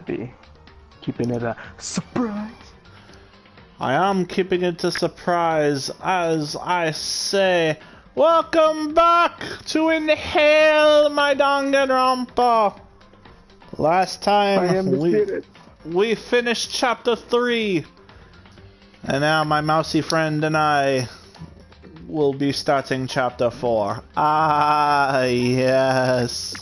be keeping it a surprise. I am keeping it a surprise as I say, welcome back to Inhale, my Danganrompa. Last time we finished chapter 3, and now my mousy friend and I will be starting chapter 4. Ah, yes.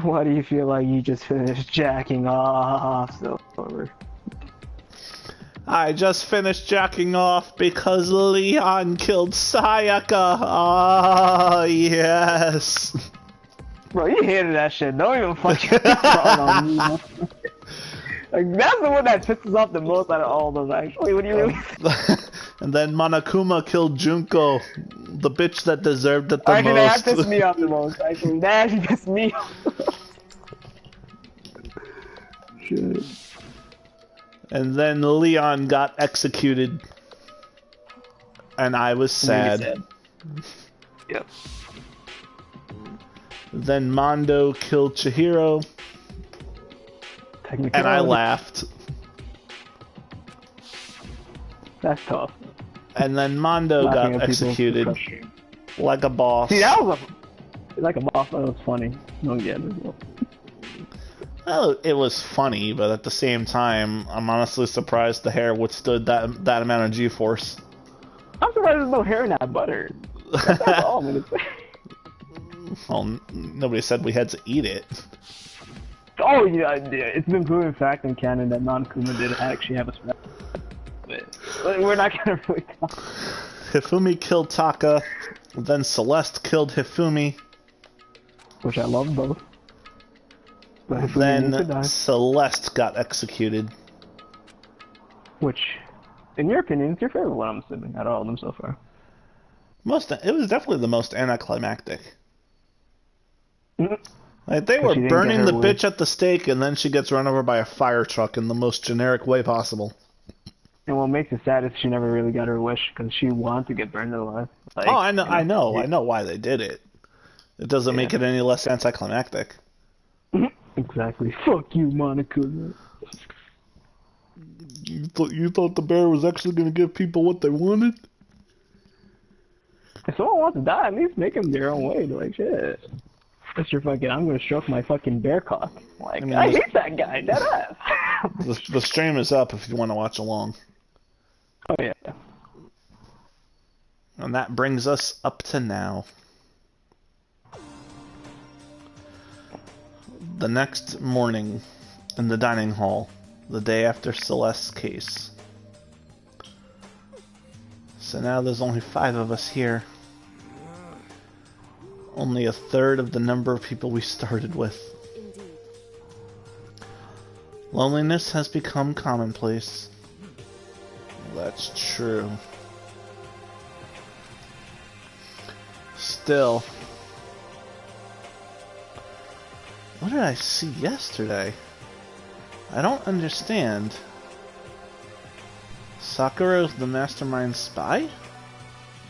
Why do you feel like you just finished jacking off, Silver? I just finished jacking off because Leon killed Sayaka. Ah, yes. Bro, you hated that shit. Don't even fucking front on me. Like, that's the one that pisses off the most out of all of them, actually. What do you really And then Monokuma killed Junko, the bitch that deserved it the actually, most. that pissed me off the most. Actually, that actually pissed me off the most. Shit. And then Leon got executed. And I was sad. Yep. Then Mondo killed Chihiro. And I laughed. That's tough. And then Mondo got executed. Like a boss. See, that was like a boss. That was funny. No, yeah, well, it was funny, but at the same time, I'm honestly surprised the hair withstood that amount of G-force. I'm surprised there's no hair in that butter. That's all I'm gonna say. Well, nobody said we had to eat it. Oh yeah, it's been proven fact in canon that Monokuma did actually have a smell. But we're not gonna really talk. Hifumi killed Taka, then Celeste killed Hifumi. Which I love both. But then Celeste got executed. Which, in your opinion, is your favorite one, I'm assuming, out of all of them so far. It was definitely the most anticlimactic. Mm-hmm. Like, they were burning the bitch at the stake, and then she gets run over by a fire truck in the most generic way possible. And what makes it sad is she never really got her wish, because she wanted to get burned alive. Like, oh, I know why they did it. It doesn't make it any less anticlimactic. Exactly. Fuck you, Monokuma. You thought the bear was actually going to give people what they wanted? If someone wants to die, at least make them their own way. Like, shit. That's your fucking, I'm gonna stroke my fucking bear cock. Like, I hate that guy, dead ass. The stream is up if you want to watch along. Oh, yeah. And that brings us up to now. The next morning, in the dining hall, the day after Celeste's case. So now there's only 5 of us here. Only a third of the number of people we started with. Indeed. Loneliness has become commonplace. That's true. Still. What did I see yesterday? I don't understand. Sakura's the mastermind spy?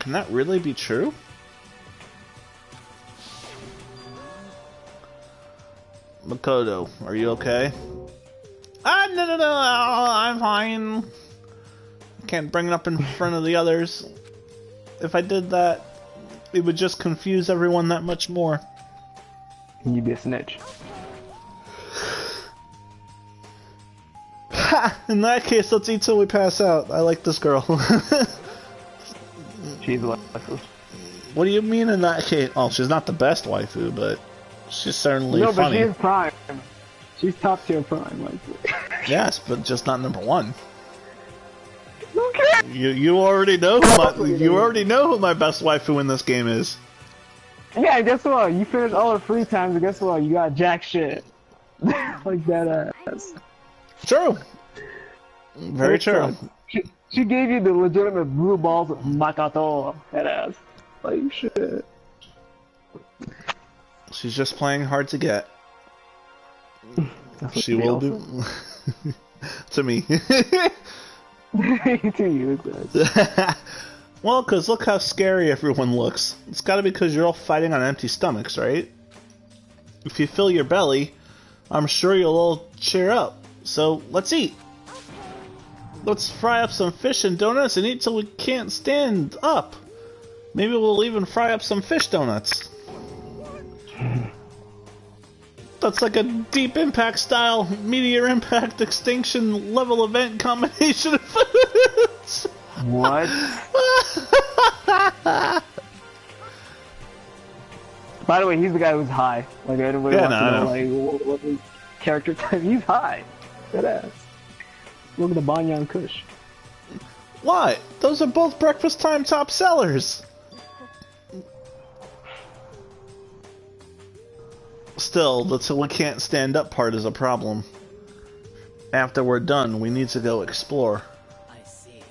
Can that really be true? Makoto, are you okay? No, I'm fine. I can't bring it up in front of the others. If I did that, it would just confuse everyone that much more. You'd be a snitch. Ha! In that case, let's eat till we pass out. I like this girl. She's a waifu. What do you mean in that case? Oh, she's not the best waifu, but she's certainly funny. No, but she's prime. She's top tier prime waifu. Yes, but just not number 1. Okay. You already know who my best waifu in this game is. Yeah, guess what? You finished all the free times, and guess what? You got jack shit. Like that ass. True. Very true. She gave you the legitimate blue balls of Makato. That ass. Like shit. She's just playing hard to get. She will do. To me. To you, exactly. Well, because look how scary everyone looks. It's gotta be because you're all fighting on empty stomachs, right? If you fill your belly, I'm sure you'll all cheer up. So, let's eat. Let's fry up some fish and donuts and eat till we can't stand up. Maybe we'll even fry up some fish donuts. That's like a deep impact style, meteor impact extinction level event combination of foods. What? By the way, he's the guy who's high. Like, everybody wants to know, like, what his character type. He's high. Good ass. Look at the Banyan Kush. Why? Those are both breakfast time top sellers. Still, the till we can't stand up part is a problem. After we're done, we need to go explore. I see.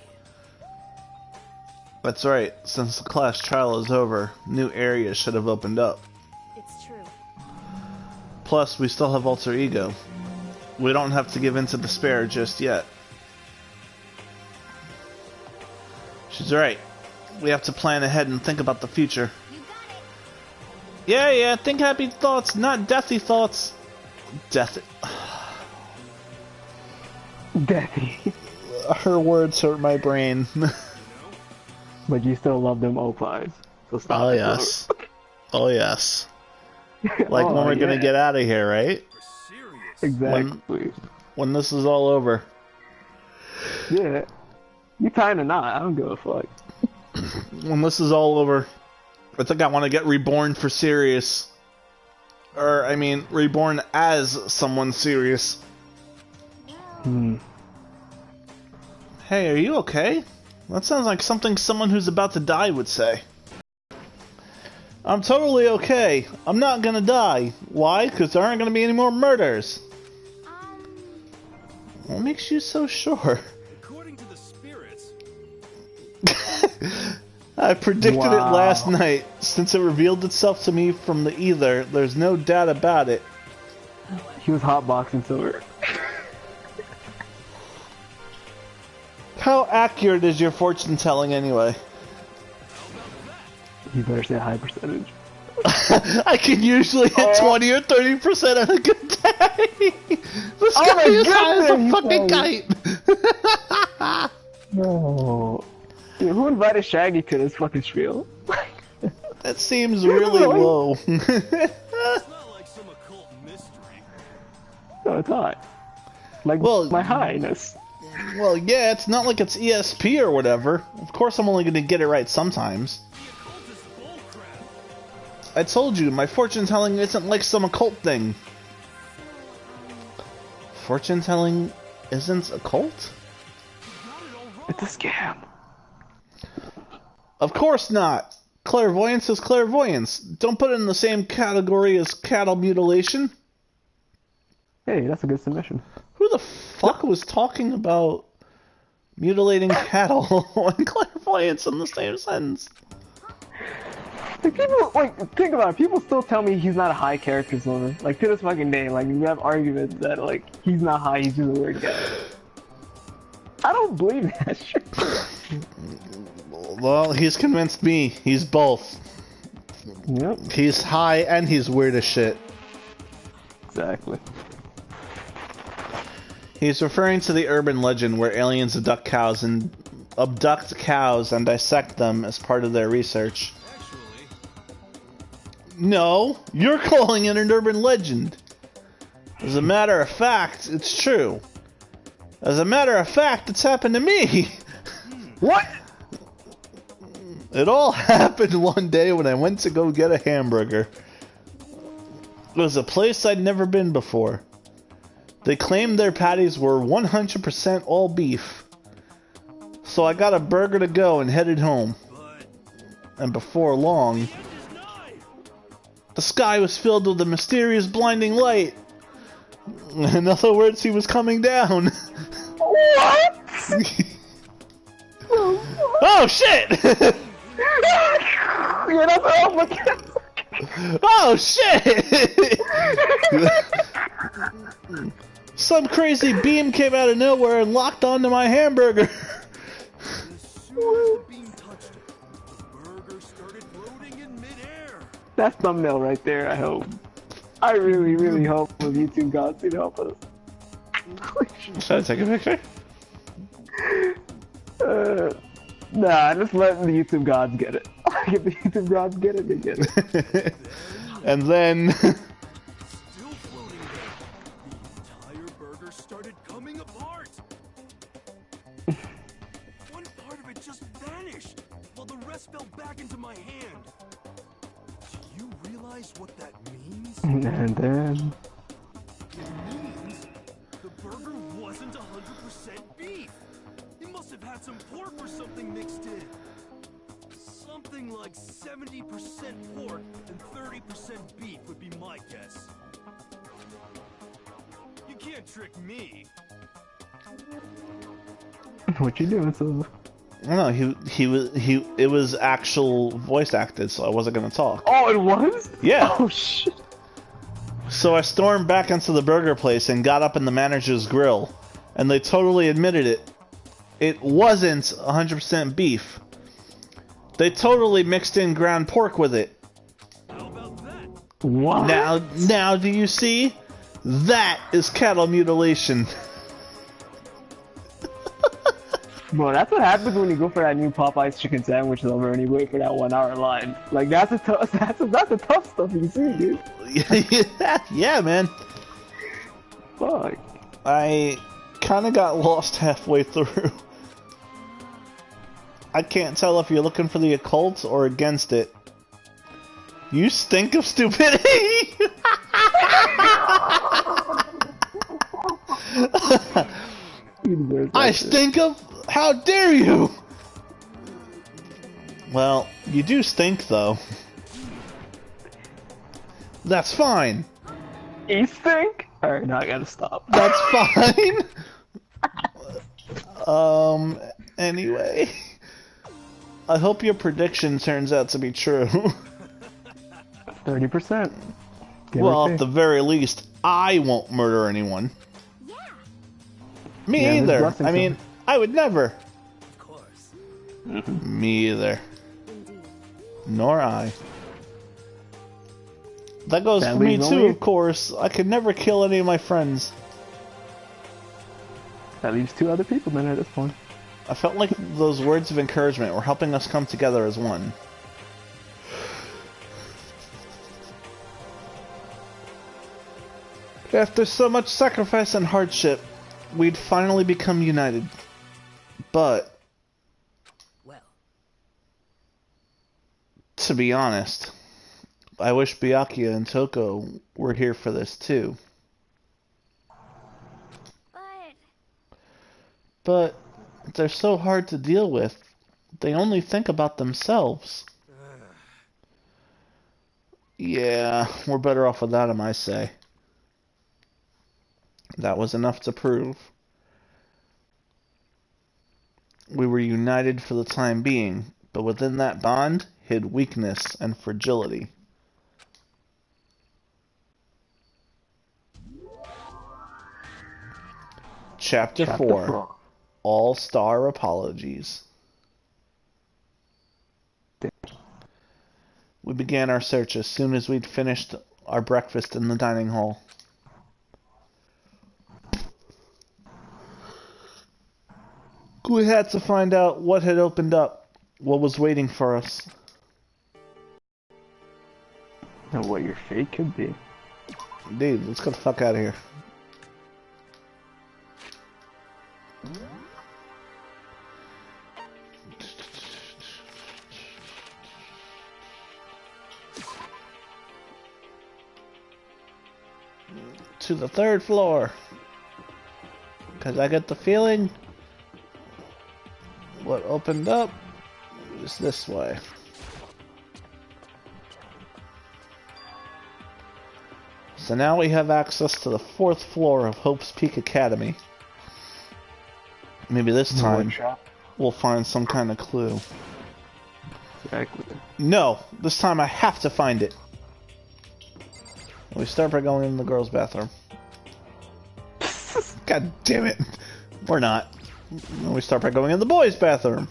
That's right. Since the class trial is over, new areas should have opened up. It's true. Plus, we still have alter ego. We don't have to give in to despair just yet. She's right. We have to plan ahead and think about the future. You got it. Yeah, think happy thoughts, not deathy thoughts. Deathy. Deathy. Her words hurt my brain. But you still love them O-Pies. So stop. Oh, yes. Oh, yes. Like when we're gonna get out of here, right? Exactly. When this is all over. Yeah. You tying or not, I don't give a fuck. When this is all over, I think I want to get reborn for serious. Or, I mean, reborn as someone serious. Hey, are you okay? That sounds like something someone who's about to die would say. I'm totally okay. I'm not gonna die. Why? Because there aren't gonna be any more murders. What makes you so sure? According to the spirits. I predicted it last night. Since it revealed itself to me from the ether, there's no doubt about it. He was hotboxing Silver. How accurate is your fortune telling anyway? You better say a high percentage. I can usually hit 20 or 30% on a good day. This guy is high as a fucking kite. No. Dude, who invited Shaggy to this fucking spiel? That seems really low. It's not like some occult mystery. No, it's not. Like, Well, my highness. Well, yeah, it's not like it's ESP or whatever. Of course I'm only gonna get it right sometimes. The occult is bullcrap. I told you, my fortune telling isn't like some occult thing. Fortune telling isn't a cult? It's a scam. Of course not. Clairvoyance is clairvoyance. Don't put it in the same category as cattle mutilation. Hey, that's a good submission. Who the fuck was talking about mutilating cattle and clairvoyance in the same sentence? Like, people, like, think about it. People still tell me he's not a high character zoner. Like, to this fucking day, like, we have arguments that, like, he's not high, he's just a weird guy. I don't believe that shit. Well, he's convinced me. He's both. Yep. He's high and he's weird as shit. Exactly. He's referring to the urban legend where aliens abduct cows and dissect them as part of their research. Actually, No, you're calling it an urban legend. As a matter of fact, it's true. As a matter of fact, it's happened to me. What? It all happened one day when I went to go get a hamburger. It was a place I'd never been before. They claimed their patties were 100% all beef. So I got a burger to go and headed home. And before long, the sky was filled with a mysterious blinding light. In other words, he was coming down. What? Oh shit! Yeah, that's all I'm looking at. Oh shit! Some crazy beam came out of nowhere and locked onto my hamburger. as soon as the beam touched it, the burger started floating in midair. That's thumbnail right there, I hope. I really, really hope the YouTube gods can help us. Should I take a picture? Nah, just let the YouTube gods get it. If the YouTube gods get it, they get it. And then... Still floating there. The entire burger started coming apart. One part of it just vanished, while the rest fell back into my hand. Do you realize what that means? And then... It means the burger wasn't 100% beef. It must have had some pork or something mixed in. Something like 70% pork and 30% beef would be my guess. You can't trick me. What you doing, Silver? No, it was actual voice acted, so I wasn't gonna talk. Oh, it was? Yeah. Oh, shit. So I stormed back into the burger place and got up in the manager's grill, and they totally admitted it. It wasn't 100% beef. They totally mixed in ground pork with it. How about that? What? Now do you see? That is cattle mutilation. Bro, that's what happens when you go for that new Popeye's chicken sandwich over and you wait for that 1 hour line. Like, that's the tough stuff you see, dude. Yeah, man. Fuck. I kind of got lost halfway through. I can't tell if you're looking for the occult or against it. You stink of stupidity! I stink of... How dare you! Well, you do stink, though. That's fine. You stink? Alright, now I gotta stop. That's fine. Anyway. I hope your prediction turns out to be true. 30%. Well, at the very least, I won't murder anyone. Yeah. Me Yeah, there's either. blessings I mean, in it. I would never. Of course. Me either. Indeed. Nor I. That goes That for me leaves too, only- of course. I could never kill any of my friends. That leaves 2 other people then at this point. I felt like those words of encouragement were helping us come together as one. After so much sacrifice and hardship, we'd finally become united. But, Well, to be honest, I wish Byakuya and Toko were here for this too. but But they're so hard to deal with. They only think about themselves. Yeah, we're better off without them, I say. That was enough to prove. We were united for the time being, but within that bond hid weakness and fragility. Chapter 4. All-Star Apologies. We began our search as soon as we'd finished our breakfast in the dining hall. We had to find out what had opened up, what was waiting for us. And what your fate could be. Dude, let's get the fuck out of here. To the 3rd floor. Because I get the feeling what opened up is this way. So now we have access to the 4th floor of Hope's Peak Academy. Maybe this time we'll find some kind of clue. Exactly. No, this time I have to find it. We start by going in the girls' bathroom. God damn it. We're not. We start by going in the boys' bathroom.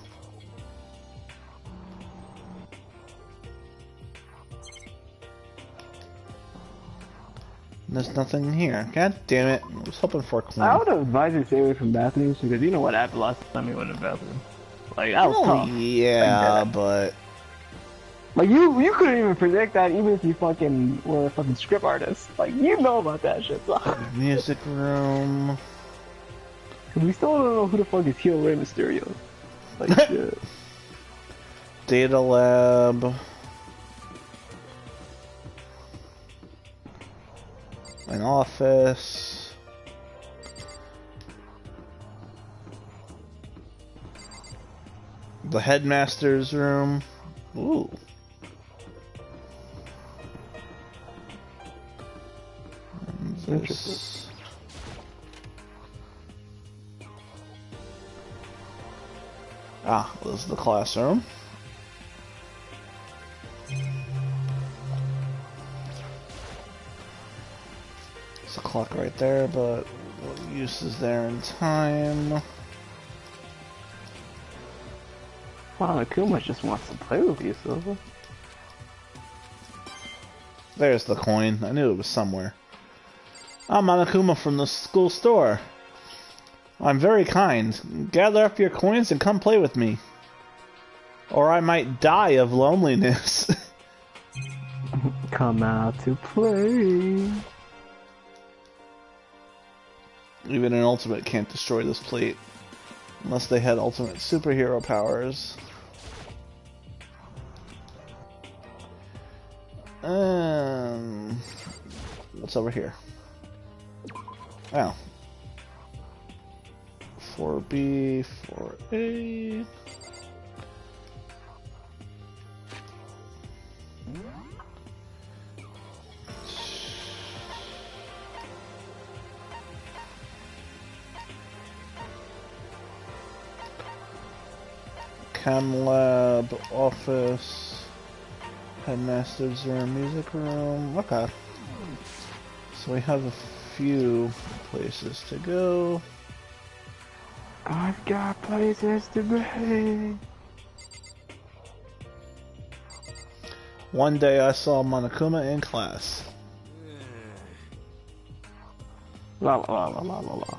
There's nothing here. God damn it. I was hoping for a clean. I would advise you to stay away from bathrooms because you know what happened last time you went to the bathroom. Like, that was tough. Yeah, but... Like, you couldn't even predict that even if you fucking were a fucking script artist. Like, you know about that shit, so. Music room... We still don't know who the fuck is Hero Rey Mysterio. Like, shit. Data lab... An office... The headmaster's room... Ooh... This. Ah, this is the classroom. There's a clock right there, but what use is there in time? Wow, Akuma just wants to play with you, Silva. There's the coin. I knew it was somewhere. I'm Monokuma from the school store. I'm very kind. Gather up your coins and come play with me. Or I might die of loneliness. Come out to play. Even an ultimate can't destroy this plate. Unless they had ultimate superhero powers. What's over here? Oh. 4B, 4A. Chem lab, office, headmaster's room, music room. Okay. So we have a few places to go. I've got places to be. One day I saw Monokuma in class. La la la la la la.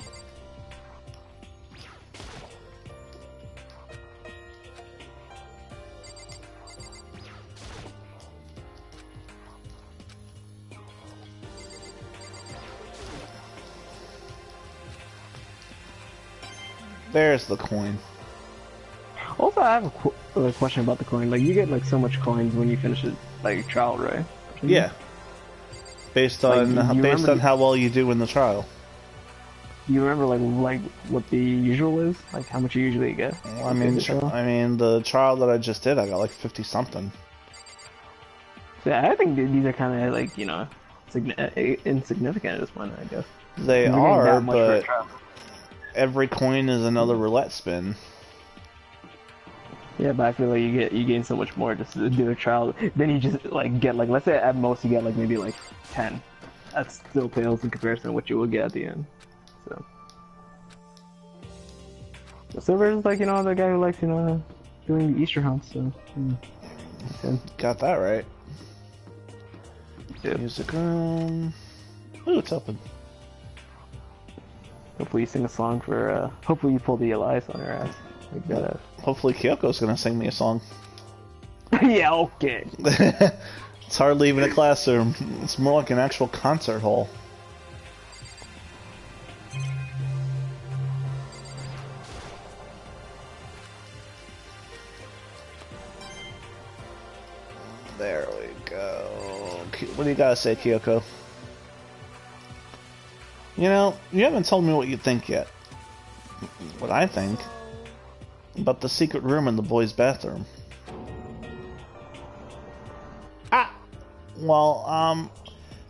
There's the coin. Also, I have a question about the coin. Like, you get like so much coins when you finish it, like trial, right? Yeah. Based on how well you do in the trial. Do you remember like what the usual is? Like how much you usually get? Well, I mean, the trial that I just did, I got like 50 something. Yeah, I think these are kind of like, you know, insignificant at this point, I guess. They are, but every coin is another roulette spin. Yeah, but I feel like you gain so much more just to do a trial. Then you just like get like, let's say at most you get like maybe like 10. That still pales in comparison to what you will get at the end. So the Silver is like, you know, the guy who likes, you know, doing the Easter hunts. So got that right. Yep. Music room. Ooh, it's open. Hopefully you sing a song for, hopefully you pull the Elias on her ass. Like that. Hopefully Kyoko's gonna sing me a song. Yeah, okay. It's hardly even a classroom. It's more like an actual concert hall. There we go. What do you gotta say, Kyoko? You know, you haven't told me what you think yet. What I think about the secret room in the boys' bathroom. Well,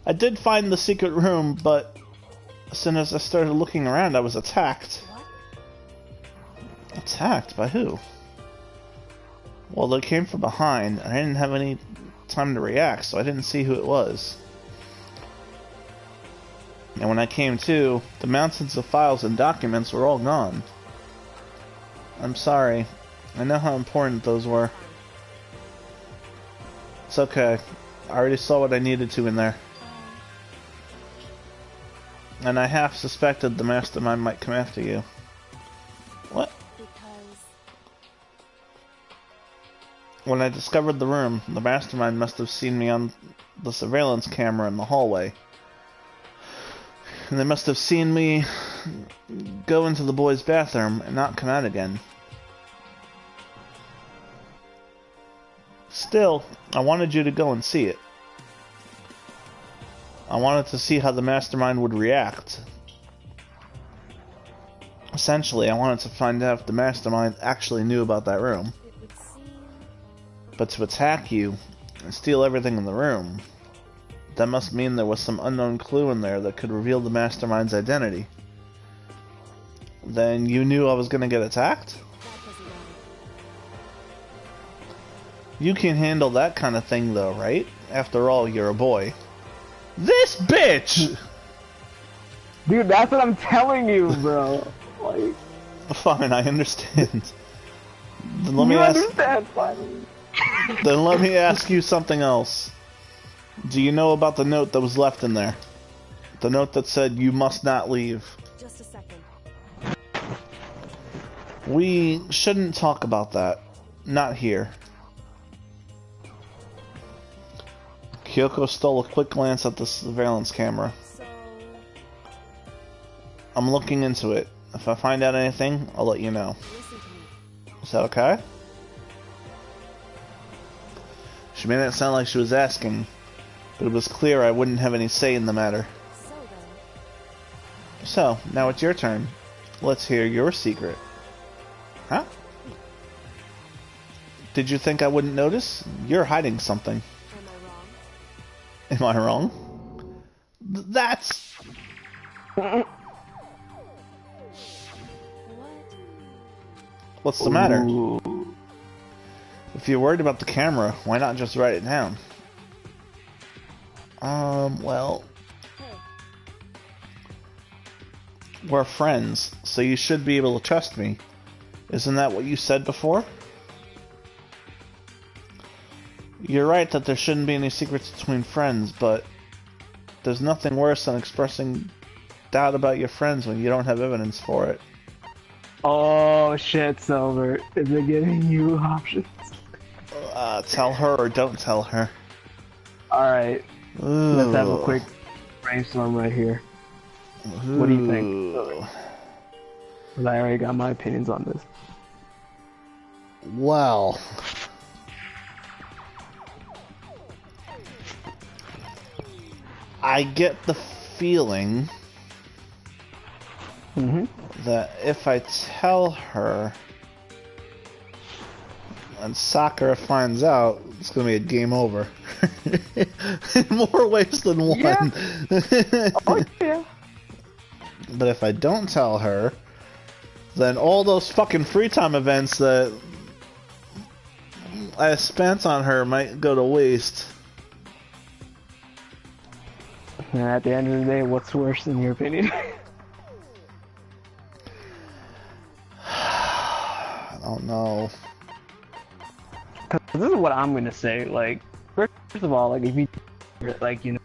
I did find the secret room, but as soon as I started looking around, I was attacked. Attacked? By who? Well, they came from behind, and I didn't have any time to react, so I didn't see who it was. And when I came to, the mountains of files and documents were all gone. I'm sorry. I know how important those were. It's okay. I already saw what I needed to in there. And I half suspected the mastermind might come after you. What? Because When I discovered the room, the mastermind must have seen me on the surveillance camera in the hallway. And they must have seen me go into the boys' bathroom and not come out again. Still, I wanted you to go and see it. I wanted to see how the mastermind would react. Essentially, I wanted to find out if the mastermind actually knew about that room. it would seem But to attack you and steal everything in the room, that must mean there was some unknown clue in there that could reveal the mastermind's identity. Then you knew I was going to get attacked? that doesn't matter. You can handle that kind of thing though, right? After all, you're a boy. This bitch! Dude, that's what I'm telling you, bro. Like, Fine, I understand. Then let me you ask. understand, finally. Then let me ask you something else. Do you know about the note that was left in there? The note that said you must not leave. Just a second. We shouldn't talk about that. Not here. Kyoko stole a quick glance at the surveillance camera. So, I'm looking into it. If I find out anything, I'll let you know. listen to me. Is that okay? She made it sound like she was asking, but it was clear I wouldn't have any say in the matter. So then, So, now it's your turn. Let's hear your secret. Huh? Did you think I wouldn't notice? You're hiding something. am I wrong? Am I wrong? That's... What? What's the matter? Ooh. If you're worried about the camera, why not just write it down? Well... Hey, We're friends, so you should be able to trust me. Isn't that what you said before? You're right that there shouldn't be any secrets between friends, but there's nothing worse than expressing doubt about your friends when you don't have evidence for it. Oh shit, Silver. Is it giving you options? Tell her or don't tell her. Alright, let's have a Ooh. quick brainstorm right here. What do you think? Ooh. 'Cause I already got my opinions on this. Well... I get the feeling that if I tell her and Sakura finds out, it's gonna be a game over. In more ways than one. Yeah. Oh yeah. But if I don't tell her, then all those fucking free time events that I spent on her might go to waste. And at the end of the day, what's worse in your opinion? I don't know. This is what I'm gonna say. Like, first of all, like if you, like, you know,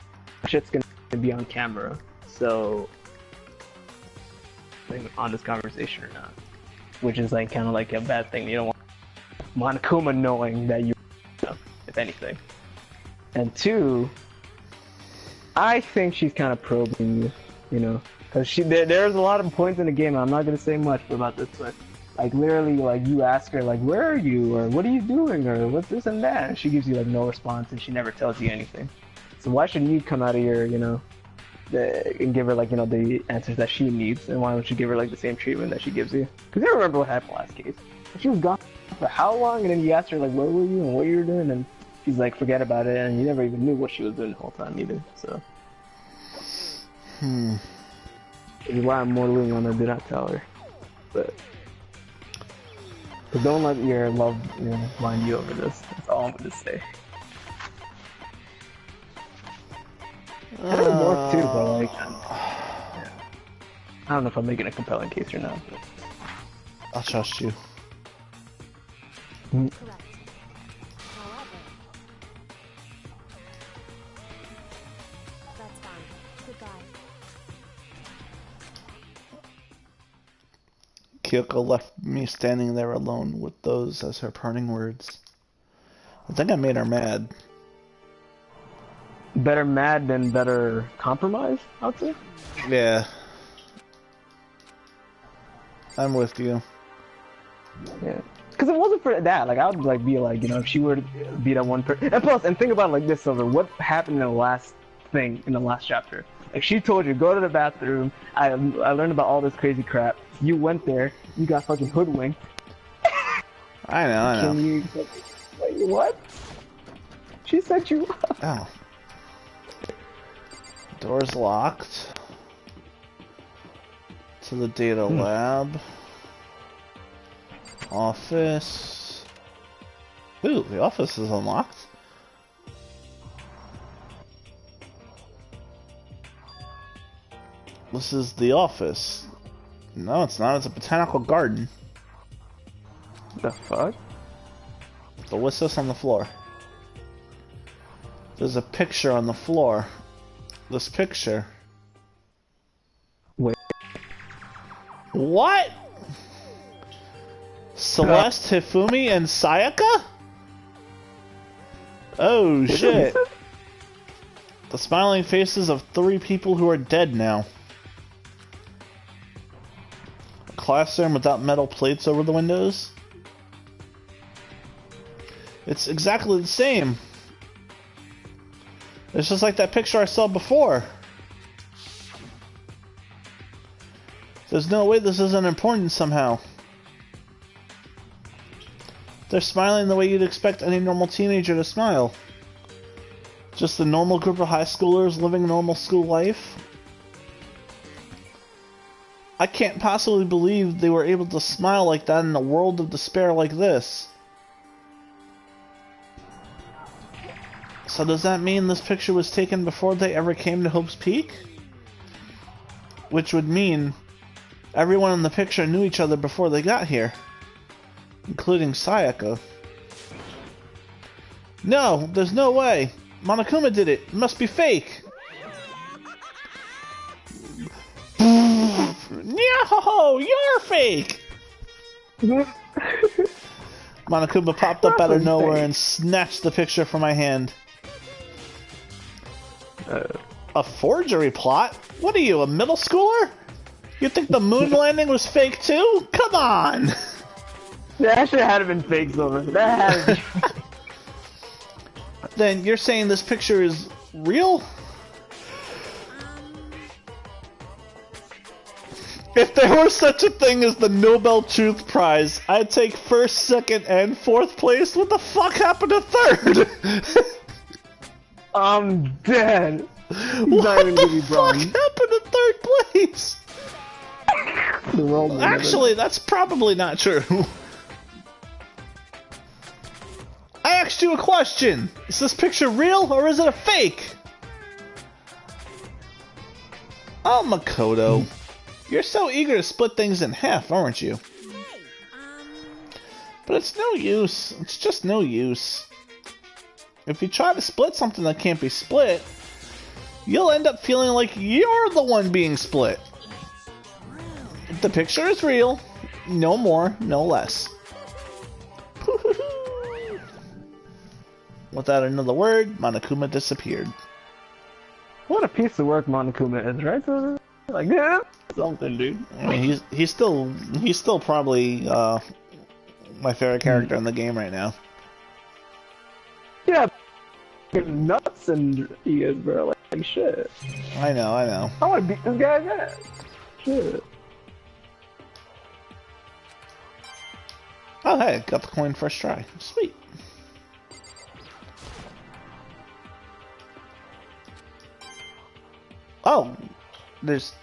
shit's gonna be on camera, so like, on this conversation or not, which is like kind of like a bad thing. You don't want Monokuma knowing that you, if anything. And two, I think she's kind of probing you, you know, because there's a lot of points in the game. I'm not gonna say much about this, but like literally, like you ask her like, where are you, or what are you doing, or what's this and that, and she gives you like no response, and she never tells you anything. So why should you come out of your, you know, and give her like, you know, the answers that she needs, and why don't you give her like the same treatment that she gives you? Because you remember what happened last case. She was gone for how long, and then you asked her like, where were you and what you were doing, and she's like, forget about it, and you never even knew what she was doing the whole time either. So. Which is why I'm more leaning on her, do not tell her. But don't let your love, you know, blind you over this. That's all I'm gonna say. Kind of more too, but like, yeah. I don't know if I'm making a compelling case or not. But... I'll trust you. correct. However, that's fine. Goodbye. Kyoko left me standing there alone with those as her parting words. I think I made her mad. Better mad than better compromise, I'd say. Yeah. I'm with you. Yeah. Because if it wasn't for that, like, I would, like, be like, you know, if she were to be that one person. And plus, and think about it like this, Silver. What happened in the last thing, in the last chapter? Like, she told you, go to the bathroom. I learned about all this crazy crap. You went there. You got fucking hoodwinked. I know. Can you, like, what? She set you up. Oh. Door's locked. To the data lab. Office. Ooh, the office is unlocked. This is the office. No, it's not. It's a botanical garden. The fuck? But what's this on the floor? There's a picture on the floor. This picture. Wait. What? Celeste, Hifumi, and Sayaka? Oh shit. The smiling faces of 3 people who are dead now. A classroom without metal plates over the windows. It's exactly the same. It's just like that picture I saw before. There's no way this isn't important somehow. They're smiling the way you'd expect any normal teenager to smile. Just a normal group of high schoolers living normal school life. I can't possibly believe they were able to smile like that in a world of despair like this. So does that mean this picture was taken before they ever came to Hope's Peak? Which would mean everyone in the picture knew each other before they got here. Including Sayaka. No, there's no way. Monokuma did it. It must be fake. No, you're fake. Monokuma popped up out of nowhere and snatched the picture from my hand. A forgery plot? What are you, a middle schooler? You think the moon landing was fake too? Come on! That shit had been fake, Silver. That had been. Then you're saying this picture is real? If there were such a thing as the Nobel Truth Prize, I'd take first, second, and fourth place. What the fuck happened to third? I'm dead. What the fuck happened to third place? Actually, that's probably not true. I asked you a question. Is this picture real or is it a fake? Oh, Makoto. You're so eager to split things in half, aren't you? But it's no use. It's just no use. If you try to split something that can't be split, you'll end up feeling like you're the one being split. The picture is real. No more, no less. Without another word, Monokuma disappeared. What a piece of work Monokuma is, right? Silver? Like, yeah, something, dude. I mean, he's still probably my favorite character in the game right now. Yeah, nuts and he is, bro. Like shit. I know. I want to beat this guy's ass. Shit. Oh hey, got the coin first try. Sweet. Oh, there's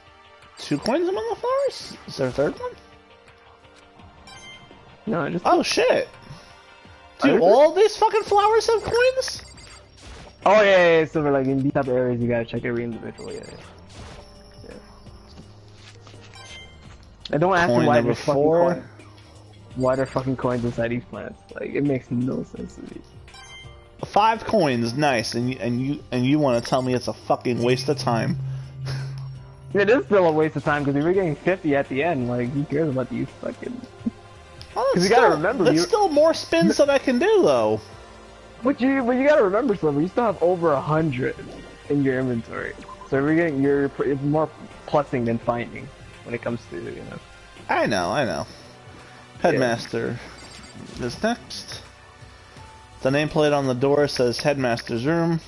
2 coins among the flowers? Is there a third one? No, just. Oh shit! Do all these fucking flowers have coins? Oh yeah. So like in these type of areas, you gotta check every individual. Yeah. And don't ask me why there's fucking coins. Why there fucking coins inside these plants? Like it makes no sense to me. 5 coins, nice, and you want to tell me it's a fucking waste of time? It is still a waste of time because if you're getting 50 at the end, like, who cares about these fucking... Well, Because you gotta remember, there's still more spins that I can do, though. But you gotta remember, Sliver, you still have over 100 in your inventory. So if you're getting, it's more plussing than finding when it comes to, you know. I know. Headmaster is next. The nameplate on the door says Headmaster's Room.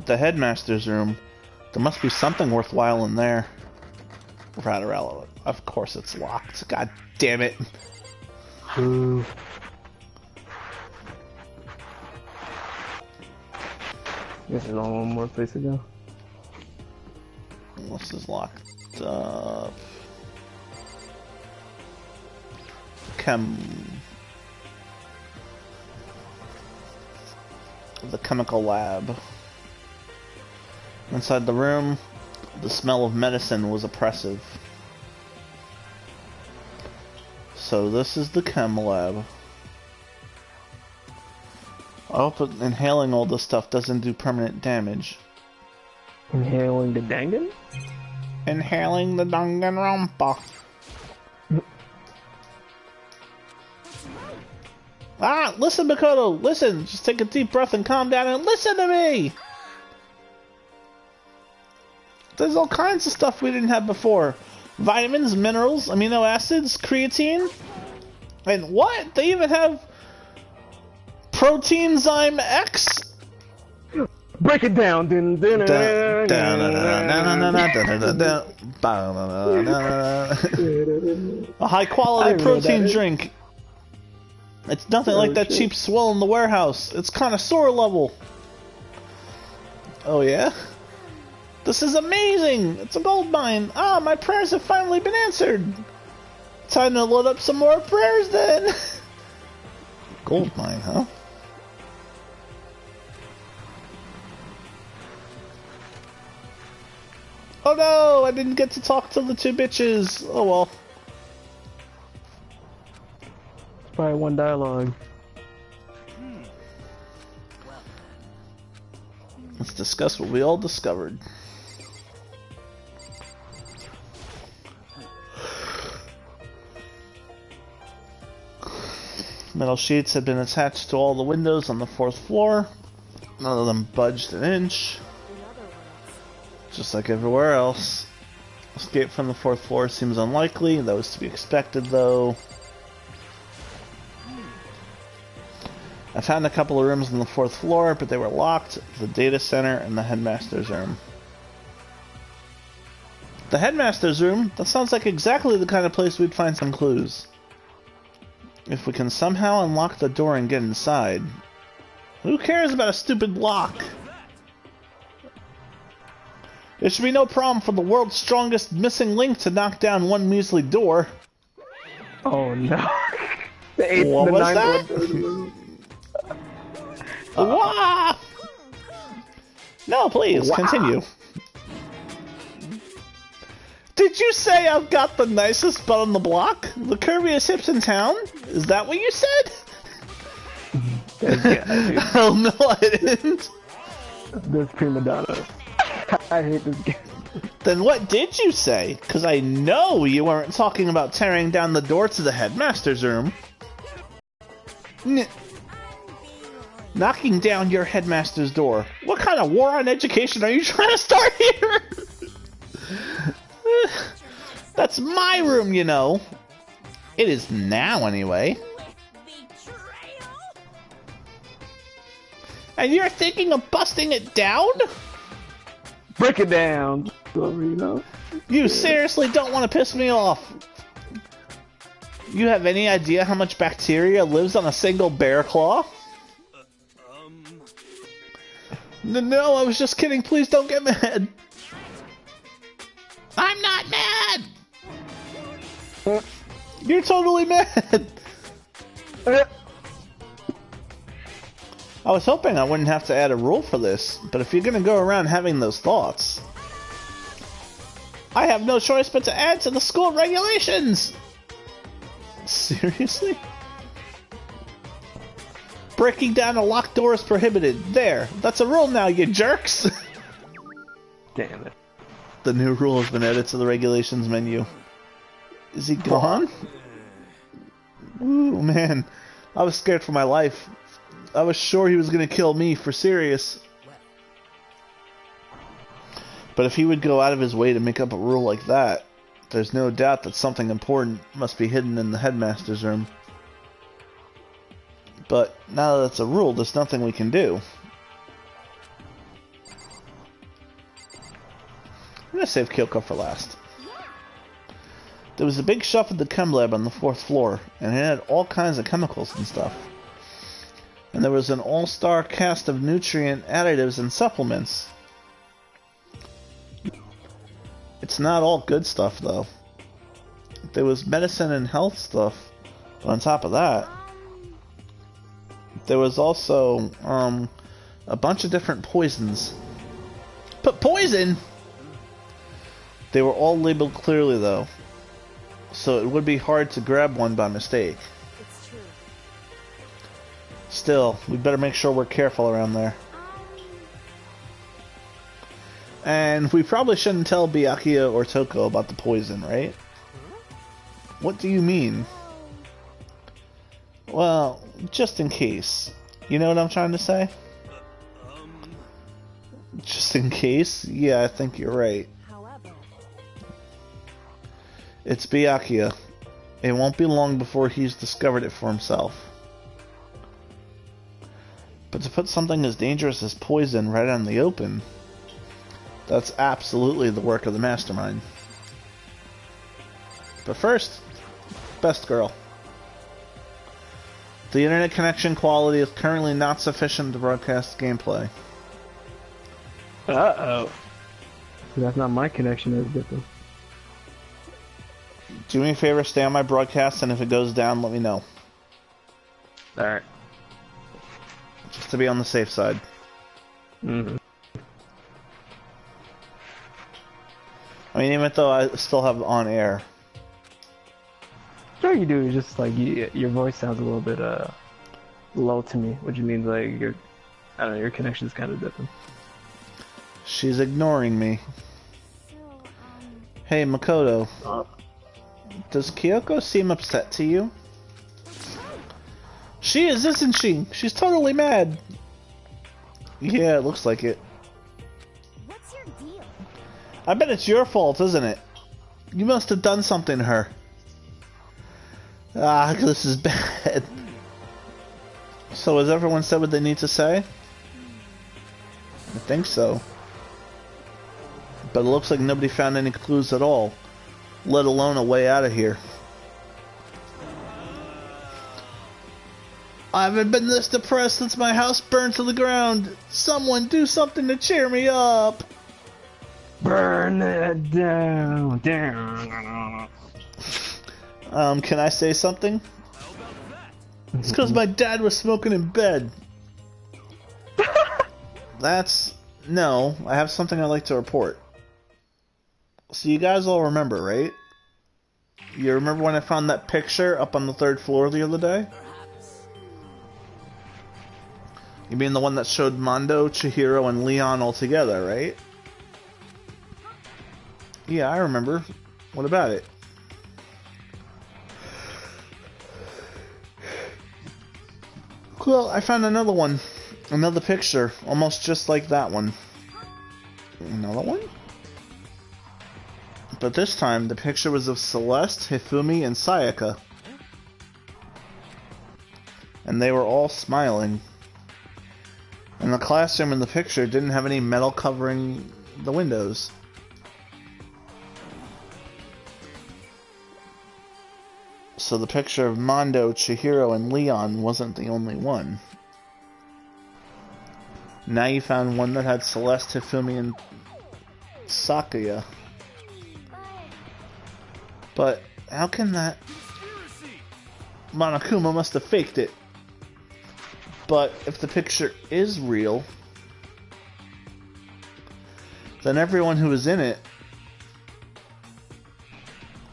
The Headmaster's Room. There must be something worthwhile in there. Rather relevant. Of course it's locked. God damn it. Ooh. Guess there's only one more place to go. This is locked up. The chemical lab. Inside the room, the smell of medicine was oppressive. So this is the chem lab. I hope that inhaling all this stuff doesn't do permanent damage. Inhaling the Dangan? Inhaling the Danganrompa. Ah, listen, Makoto, listen. Just take a deep breath and calm down and listen to me. There's all kinds of stuff we didn't have before. Vitamins, minerals, amino acids, creatine. And what? They even have Proteinzyme X? Break it down. A high quality protein drink. It's nothing like that cheap swill in the warehouse. It's connoisseur level. Oh yeah? This is amazing! It's a gold mine! Ah, my prayers have finally been answered! Time to load up some more prayers then! Gold mine, huh? Oh no! I didn't get to talk to the two bitches! Oh well. Probably one dialogue. Let's discuss what we all discovered. Metal sheets had been attached to all the windows on the 4th floor. None of them budged an inch. Just like everywhere else. Escape from the 4th floor seems unlikely. That was to be expected, though. I found a couple of rooms on the 4th floor, but they were locked. The data center and the headmaster's room. The headmaster's room? That sounds like exactly the kind of place we'd find some clues. If we can somehow unlock the door and get inside. Who cares about a stupid lock? There should be no problem for the world's strongest missing link to knock down one measly door. Oh no. What was that? Wah! No, please, continue. Did you say I've got the nicest butt on the block? The curviest hips in town? Is that what you said? Yeah, Oh no, I didn't. this prima donna. I hate this game. Then what did you say? Because I know you weren't talking about tearing down the door to the headmaster's room. Knocking down your headmaster's door. What kind of war on education are you trying to start here? That's my room, you know. It is now, anyway. And you're thinking of busting it down? Break it down. You know? You seriously don't want to piss me off. You have any idea how much bacteria lives on a single bear claw? No, I was just kidding. Please don't get mad. I'm not mad. You're totally mad. I was hoping I wouldn't have to add a rule for this, but if you're gonna go around having those thoughts, I have no choice but to add to the school regulations. Seriously? Breaking down a locked door is prohibited. There, that's a rule now, you jerks. Damn it. The new rule has been added to the regulations menu. Is he gone? Ooh, man. I was scared for my life. I was sure he was going to kill me for serious. But if he would go out of his way to make up a rule like that, there's no doubt that something important must be hidden in the headmaster's room. But now that it's a rule, there's nothing we can do. I'm going to save Kyoko for last. There was a big shelf at the chem lab on the 4th floor, and it had all kinds of chemicals and stuff. And there was an all-star cast of nutrient additives and supplements. It's not all good stuff, though. There was medicine and health stuff. But on top of that, there was also a bunch of different poisons. But poison! They were all labeled clearly, though. So it would be hard to grab one by mistake. It's true. Still, we better make sure we're careful around there. And we probably shouldn't tell Byakuya or Toko about the poison, right? What do you mean? Well, just in case. You know what I'm trying to say? Just in case? Yeah, I think you're right. However, It's Byakuya. It won't be long before he's discovered it for himself. But to put something as dangerous as poison right out in the open, that's absolutely the work of the mastermind. But first, best girl. The internet connection quality is currently not sufficient to broadcast gameplay. Uh-oh. That's not my connection, that's different. Do me a favor, stay on my broadcast, and if it goes down, let me know. Alright. Just to be on the safe side. Mm-hmm. I mean, even though I still have on air. Sure you do, it's just like your voice sounds a little bit low to me, which means like I don't know, your connection's kind of different. She's ignoring me. so, Hey, Makoto. Does Kyoko seem upset to you? She is, isn't she? She's totally mad. Yeah, it looks like it. what's your deal? I bet it's your fault, isn't it? You must have done something to her. Ah, this is bad. So has everyone said what they need to say? I think so. But it looks like nobody found any clues at all, let alone a way out of here. I haven't been this depressed since my house burned to the ground. Someone do something to cheer me up. Burn it down, down. Can I say something? It's because my dad was smoking in bed. No, I have something I'd like to report. So you guys all remember, right? You remember when I found that picture up on the 3rd floor the other day? You mean the one that showed Mondo, Chihiro, and Leon all together, right? Yeah, I remember. What about it? Well, I found another one. Another picture, almost just like that one. Another one? But this time, the picture was of Celeste, Hifumi, and Sayaka. And they were all smiling. And the classroom in the picture didn't have any metal covering the windows. So the picture of Mondo, Chihiro, and Leon wasn't the only one. Now you found one that had Celeste, Hifumi, and Sakuya. But how can that... Monokuma must have faked it. But if the picture is real, then everyone who was in it,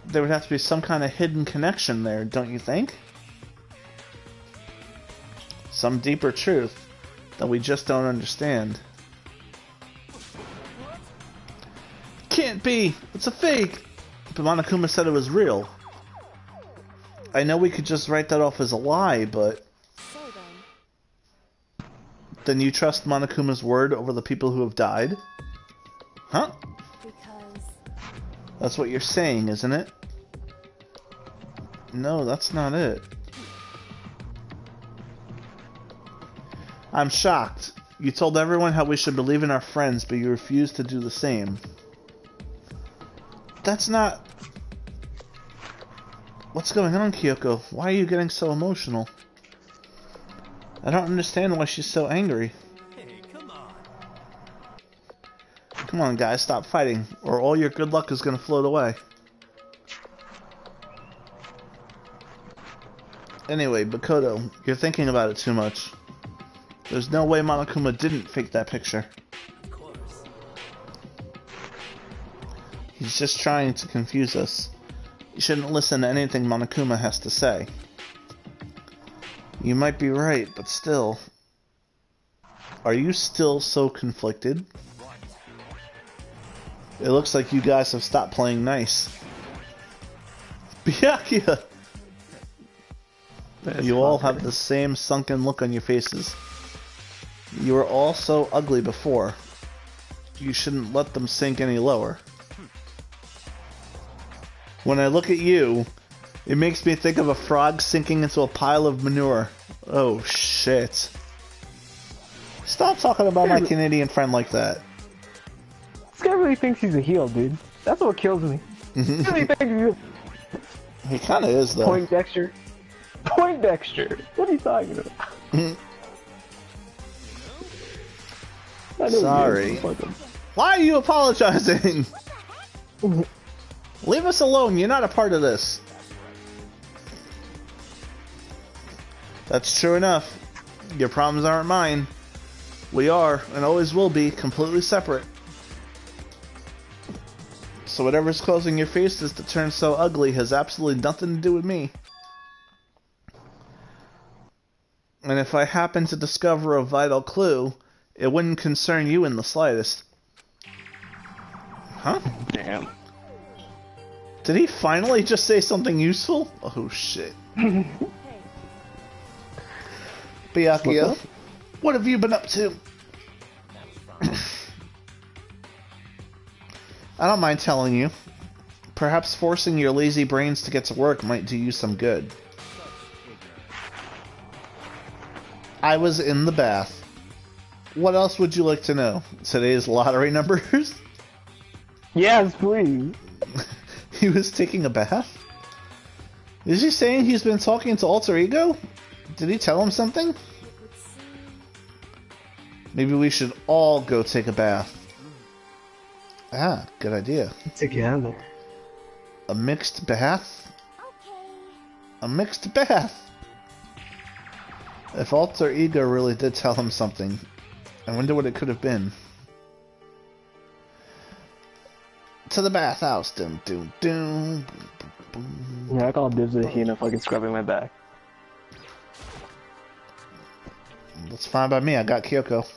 there would have to be some kind of hidden connection there, don't you think? Some deeper truth that we just don't understand. Can't can't be. It's a fake. But Monokuma said it was real. I know we could just write that off as a lie, but... So Then you trust Monokuma's word over the people who have died? Huh? because That's what you're saying, isn't it? No, that's not it. I'm shocked. You told everyone how we should believe in our friends, but you refused to do the same. That's not... What's going on, Kyoko? Why are you getting so emotional? I don't understand why she's so angry. Hey, come on. Come on, guys, stop fighting, or all your good luck is gonna float away. Anyway, Bakoto, you're thinking about it too much. There's no way Monokuma didn't fake that picture. Of course. He's just trying to confuse us. You shouldn't listen to anything Monokuma has to say. You might be right, but still. Are you still so conflicted? It looks like you guys have stopped playing nice. Byakuya! You all have the same sunken look on your faces. You were all so ugly before. You shouldn't let them sink any lower. When I look at you, it makes me think of a frog sinking into a pile of manure. Oh shit. Stop talking about my Canadian friend like that. This guy really thinks he's a heel, dude. That's what kills me. He really thinks he's He kinda is, a though. Poindexter. Poindexter! What are you talking about? I know Sorry. you fucking- Why are you apologizing? Leave us alone, you're not a part of this. That's true enough. Your problems aren't mine. We are, and always will be, completely separate. So whatever's causing your faces to turn so ugly has absolutely nothing to do with me. And if I happen to discover a vital clue, it wouldn't concern you in the slightest. Huh? Damn. Did he finally just say something useful? Oh shit. hey, Byakuya, what have you been up to? I don't mind telling you. Perhaps forcing your lazy brains to get to work might do you some good. I was in the bath. What else would you like to know? Today's lottery numbers? Yes, please. He was taking a bath? Is he saying he's been talking to Alter Ego? Did he tell him something? it would seem Maybe we should all go take a bath. Ah, good idea. Together. A mixed bath? okay. A mixed bath! If Alter Ego really did tell him something, I wonder what it could have been. To the bathhouse, doom doom doom. Yeah, I call dibs at Hina fucking scrubbing my back. That's fine by me, I got Kyoko.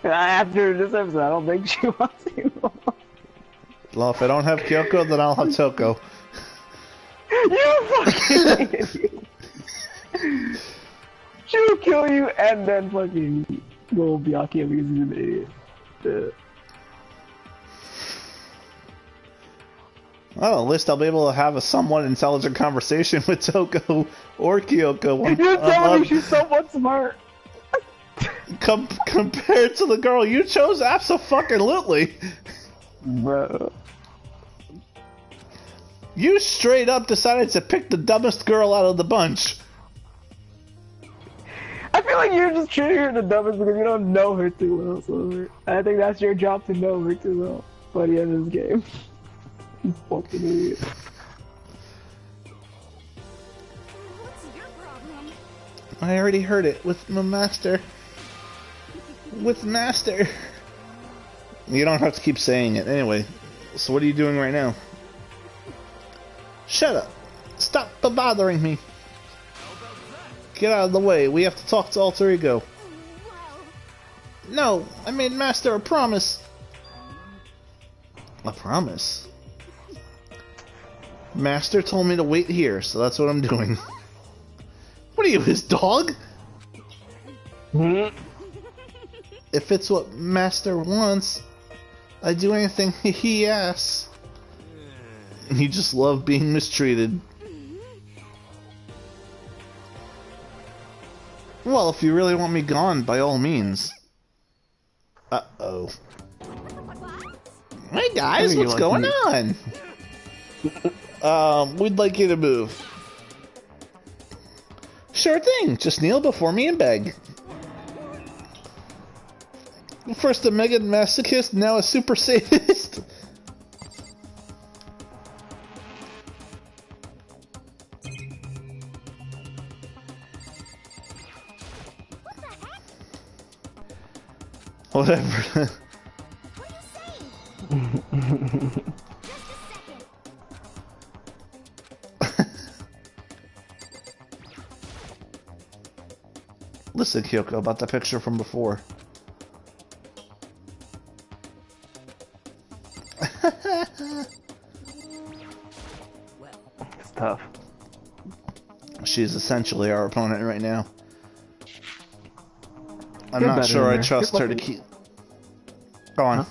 After this episode, I don't think she wants to. Well, if I don't have Kyoko, then I'll have Toko. You fucking idiot. She'll kill you and then fucking go Byakuya because he's an idiot. Well, at least I'll be able to have a somewhat intelligent conversation with Toko or Kyoko. You're telling me she's somewhat smart. Compared to the girl you chose, abso-fucking-lutely. Bro. You straight up decided to pick the dumbest girl out of the bunch. I feel like you're just treating her the dumbest because you don't know her too well. So I think that's your job to know her too well by the end of this game. You fucking idiot. What's your problem? I already heard it with my master. With master. You don't have to keep saying it. Anyway, so what are you doing right now? Shut up. Stop bothering me. Get out of the way. We have to talk to Alter Ego. Well, No, I made Master a promise. I promise. Master told me to wait here, so that's what I'm doing. What are you, his dog? Hmm? If it's what Master wants, I'd do anything he asks. You just love being mistreated. Well, if you really want me gone, by all means. Uh-oh. Hey guys, what's going on? We'd like you to move. Sure thing, just kneel before me and beg. First a mega masochist, now a super sadist. Whatever. Listen, Kyoko, about that picture from before. It's tough. She's essentially our opponent right now. I'm You're not better sure than I her. trust You're her to keep... Go on. Huh?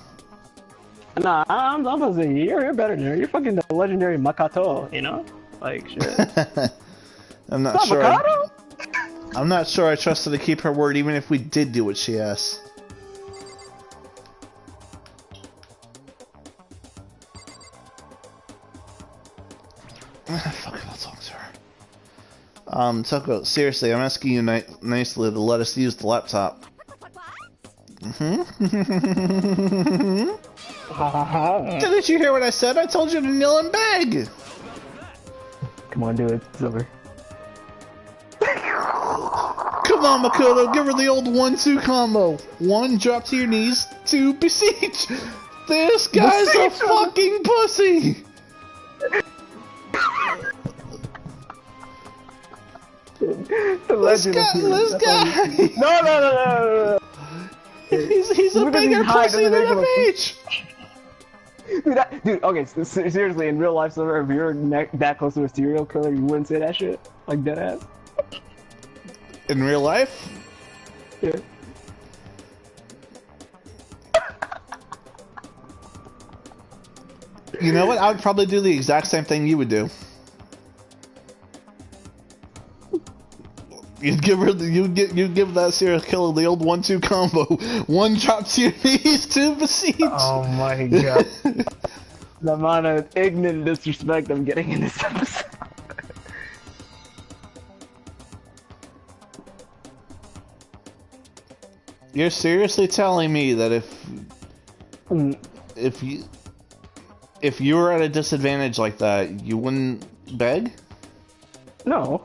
Nah, I'm about to say, you're better than her. You're fucking the legendary Makato, you know? Like, shit. I'm not Stop, sure. Makato? I'm not sure I trust her to keep her word, even if we did do what she asks. Fuck it, I'll talk to her. Toko, seriously, I'm asking you nicely to let us use the laptop. Didn't you hear what I said? I told you to kneel and beg! Come on, do it. It's over. Come on, Makoto, give her the old 1-2 combo. 1, drop to your knees. 2, beseech. This guy's a fucking pussy. The legend This guy. No. He's a Look at bigger these high pussy than a dimensional beach. Dude, okay, so seriously, in real life, Silver, if you're that close to a serial killer, you wouldn't say that shit? Like, dead ass? In real life? Yeah. You know what? I would probably do the exact same thing you would do. You'd give that serial killer the old 1-2 combo. 1, drop to your knees. 2, beseech. Oh my god. The amount of ignorant disrespect I'm getting in this episode. You're seriously telling me that if you were at a disadvantage like that, you wouldn't beg? No.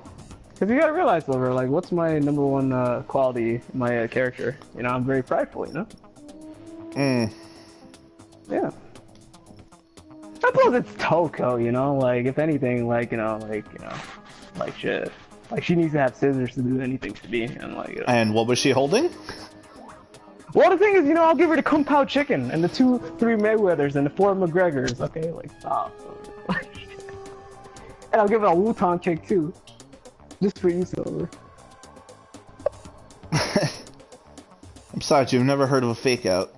Because you gotta realize, Silver, like, what's my number one quality in my character? You know, I'm very prideful, you know? Yeah. I suppose it's Toko, you know? Like, if anything, like shit. Like, she needs to have scissors to do anything to me, and like, And what was she holding? Well, the thing is, you know, I'll give her the Kung Pao chicken, and the 2-3 Mayweathers, and the 4 McGregors, okay? Like, stop. And I'll give her a Wu-Tang cake, too. Just for you, Silver. I'm sorry, you've never heard of a fake out.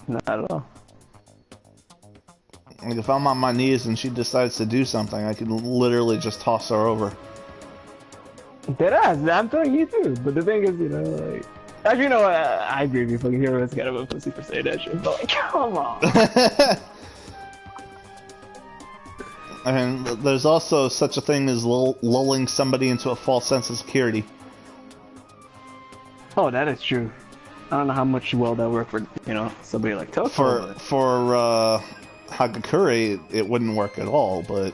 Not at all. Like, if I'm on my knees and she decides to do something, I can literally just toss her over. Deadass, I'm telling you too. But the thing is, you know, like, actually, you know what? I agree with you. Fucking hero is kind of a pussy for saying that shit. But like, come on. I mean, there's also such a thing as lulling somebody into a false sense of security. Oh, that is true. I don't know how much well that worked for, you know, somebody like Toko. For Hagakure, it wouldn't work at all. But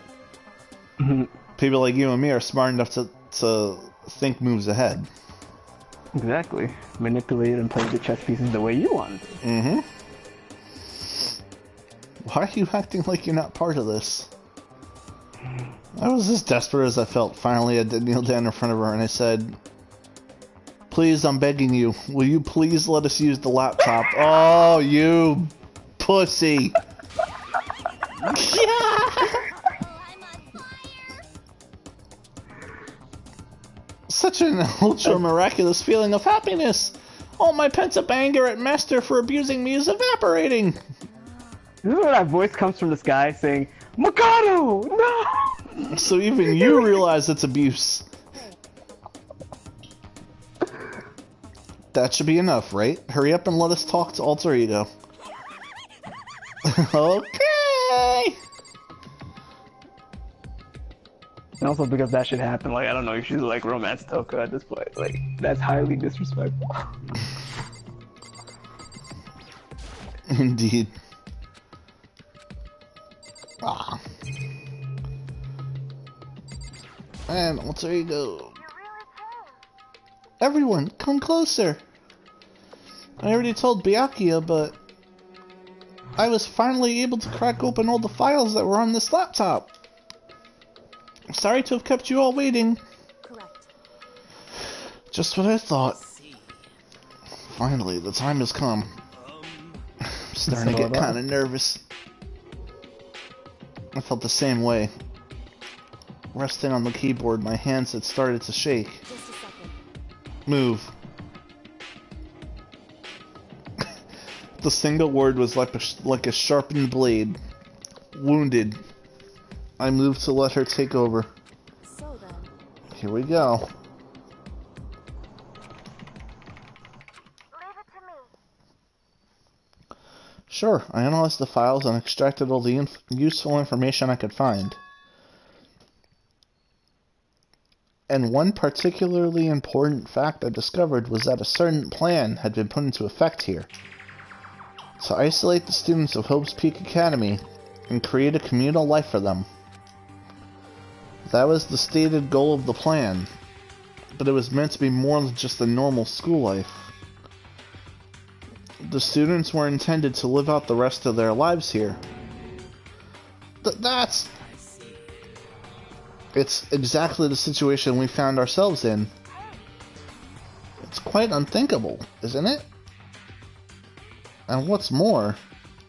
people like you and me are smart enough to think moves ahead. Exactly. Manipulate and play the chess pieces the way you want. Why are you acting like you're not part of this? I was as desperate as I felt. Finally, I did kneel down in front of her and I said, Please, I'm begging you. Will you please let us use the laptop? Oh, you pussy. Such an ultra miraculous feeling of happiness. All my pent-up anger at Master for abusing me is evaporating. This is where that voice comes from, this guy saying, Mikado! No! So even you realize it's abuse. That should be enough, right? Hurry up and let us talk to Alter Ego. Okay! And also because that should happen, like, I don't know if she's like romance Toko at this point. Like, that's highly disrespectful. Indeed. Ah. And Alter Ego. Everyone, come closer. I already told Byakuya, but I was finally able to crack open all the files that were on this laptop. Sorry to have kept you all waiting. Correct. Just what I thought. Finally, the time has come. I'm starting to get kind of nervous. I felt the same way. Resting on the keyboard, my hands had started to shake. Just a second. Move. The single word was like a sharpened blade. Wounded. I moved to let her take over. So then. Here we go. Leave it to me. Sure, I analyzed the files and extracted all the useful information I could find. And one particularly important fact I discovered was that a certain plan had been put into effect here. To isolate the students of Hope's Peak Academy and create a communal life for them. That was the stated goal of the plan, but it was meant to be more than just a normal school life. The students were intended to live out the rest of their lives here. That's... It's exactly the situation we found ourselves in. It's quite unthinkable, isn't it? And what's more,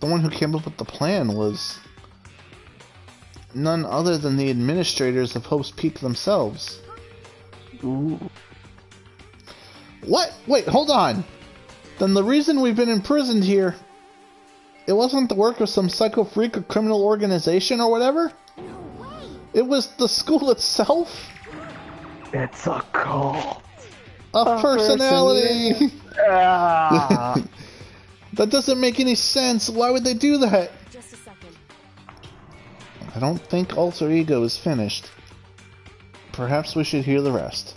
the one who came up with the plan was none other than the administrators of Hope's Peak themselves. Ooh. What? Wait, hold on! Then the reason we've been imprisoned here, it wasn't the work of some psycho freak or criminal organization or whatever? It was the school itself? It's a cult. A personality! Ah. That doesn't make any sense. Why would they do that? Just a second. I don't think Alter Ego is finished. Perhaps we should hear the rest.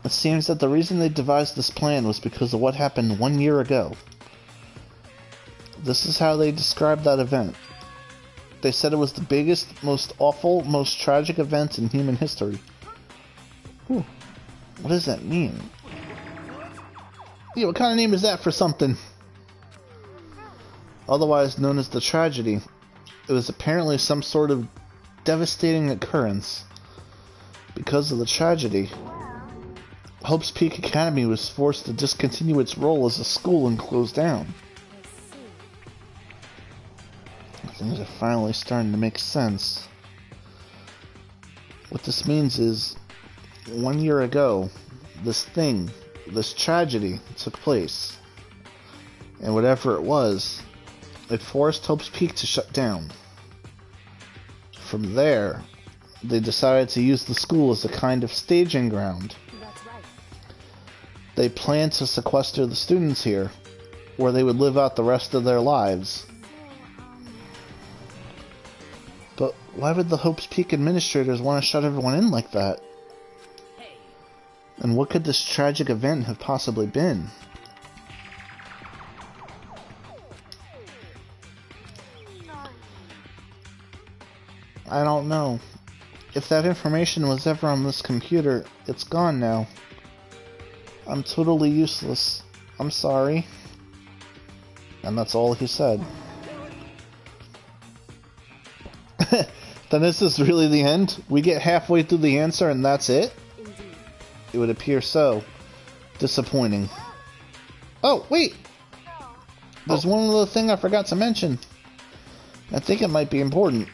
It seems that the reason they devised this plan was because of what happened 1 year ago. This is how they described that event. They said it was the biggest, most awful, most tragic event in human history. Whew. What does that mean? Yeah, what kind of name is that for something? Otherwise known as the tragedy. It was apparently some sort of devastating occurrence. Because of the tragedy, Hope's Peak Academy was forced to discontinue its role as a school and close down. Things are finally starting to make sense. What this means is, 1 year ago, this tragedy took place. And whatever it was, it forced Hope's Peak to shut down. From there, they decided to use the school as a kind of staging ground. That's right. They planned to sequester the students here, where they would live out the rest of their lives. But why would the Hope's Peak administrators want to shut everyone in like that? And what could this tragic event have possibly been? I don't know. If that information was ever on this computer, it's gone now. I'm totally useless. I'm sorry. And that's all he said. Then is this really the end? We get halfway through the answer and that's it? Indeed. It would appear so. Disappointing. Oh, wait! There's one little thing I forgot to mention. I think it might be important.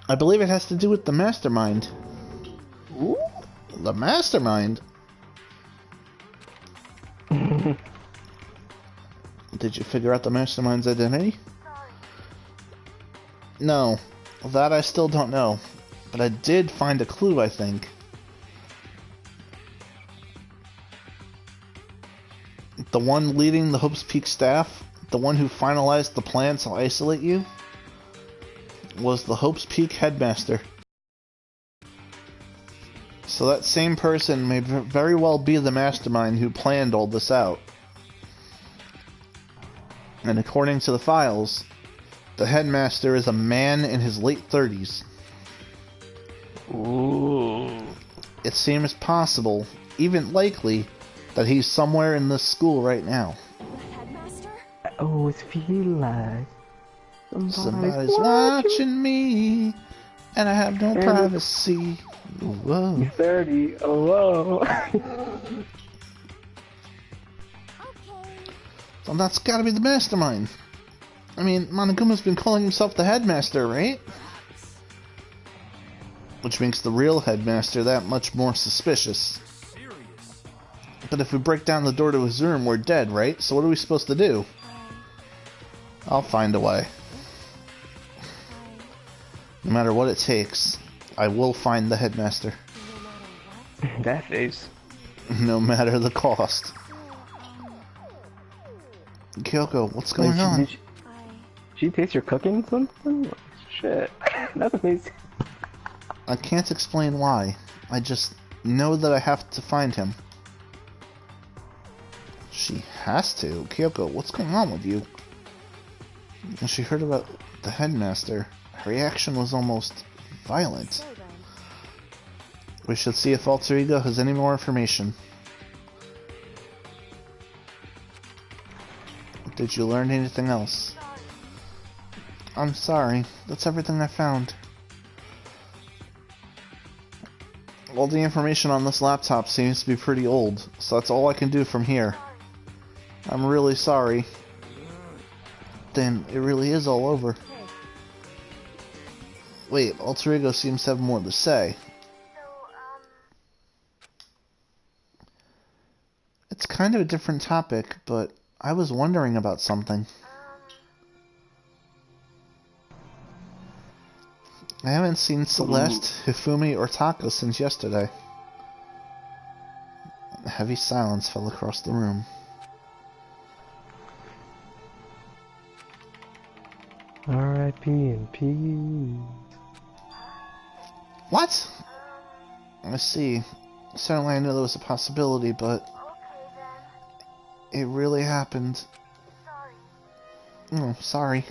I believe it has to do with the mastermind. Ooh. The mastermind? Did you figure out the mastermind's identity? No. That I still don't know. But I did find a clue, I think. The one leading the Hope's Peak staff, the one who finalized the plan to isolate you, was the Hope's Peak headmaster. So that same person may very well be the mastermind who planned all this out. And according to the files, the headmaster is a man in his late 30s. Ooh. It seems possible, even likely, that he's somewhere in this school right now. The headmaster? I always feel like Somebody's watching me, and I have no And- privacy. Whoa. He's 30. Oh, whoa. Okay. Well, that's gotta be the mastermind. I mean, Monoguma's been calling himself the headmaster, right? Which makes the real headmaster that much more suspicious. Serious. But if we break down the door to his room, we're dead, right? So what are we supposed to do? I'll find a way. No matter what it takes, I will find the headmaster. No matter what. That face. No matter the cost. Kyoko, what's going Wait, on? Did she taste your cooking or something? Shit. That's amazing. I can't explain why. I just know that I have to find him. She has to. Kyoko, what's going on with you? When she heard about the headmaster, her reaction was almost violent. So then, We should see if Alter Ego has any more information. Did you learn anything else? I'm sorry. That's everything I found. All the information on this laptop seems to be pretty old, so that's all I can do from here. I'm really sorry. Then it really is all over. hey, Wait, Alter Ego seems to have more to say. It's kind of a different topic, but I was wondering about something. I haven't seen Celeste, Hifumi, or Taka since yesterday. A heavy silence fell across the room. R.I.P. in peace. What? I see. Certainly I knew there was a possibility, but... It really happened. Oh, sorry.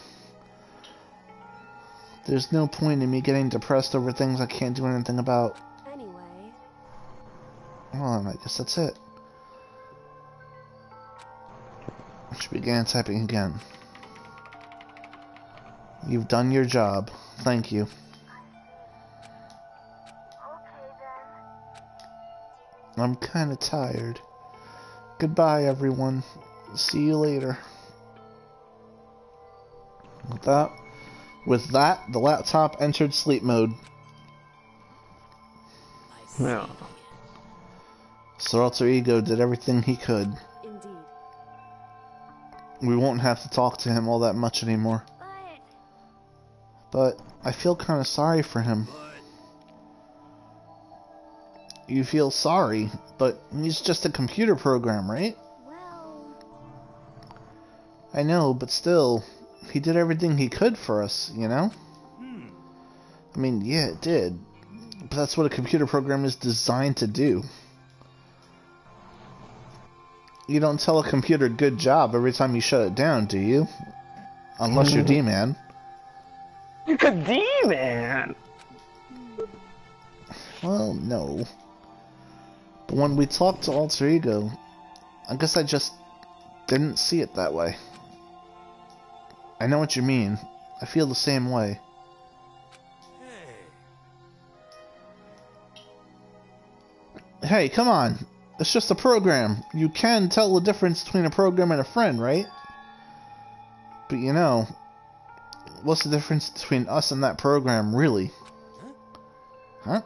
There's no point in me getting depressed over things I can't do anything about. anyway, Well, then I guess that's it. She began typing again. You've done your job. Thank you. I'm kinda tired. Goodbye, everyone. See you later. With that, the laptop entered sleep mode. No. So Alter Ego did everything he could. indeed. We won't have to talk to him all that much anymore. But I feel kinda sorry for him. You feel sorry, but he's just a computer program, right? Well, I know, but still, he did everything he could for us, you know? I mean, yeah, it did. But that's what a computer program is designed to do. You don't tell a computer good job every time you shut it down, do you? Unless you're D-Man. D-Man! Well, no. But when we talked to Alter Ego, I guess I just didn't see it that way. I know what you mean. I feel the same way. Hey. Hey, come on. It's just a program. You can tell the difference between a program and a friend, right? But you know, what's the difference between us and that program, really? Huh?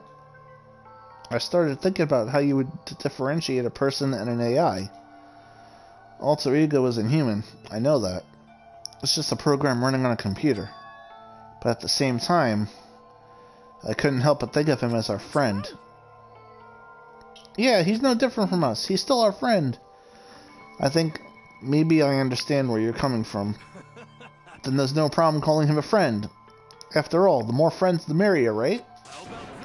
I started thinking about how you would differentiate a person and an AI. Alter ego isn't human. I know that. It's just a program running on a computer. But at the same time, I couldn't help but think of him as our friend. Yeah, he's no different from us. He's still our friend. I think maybe I understand where you're coming from. Then there's no problem calling him a friend. After all, the more friends the merrier, right? How about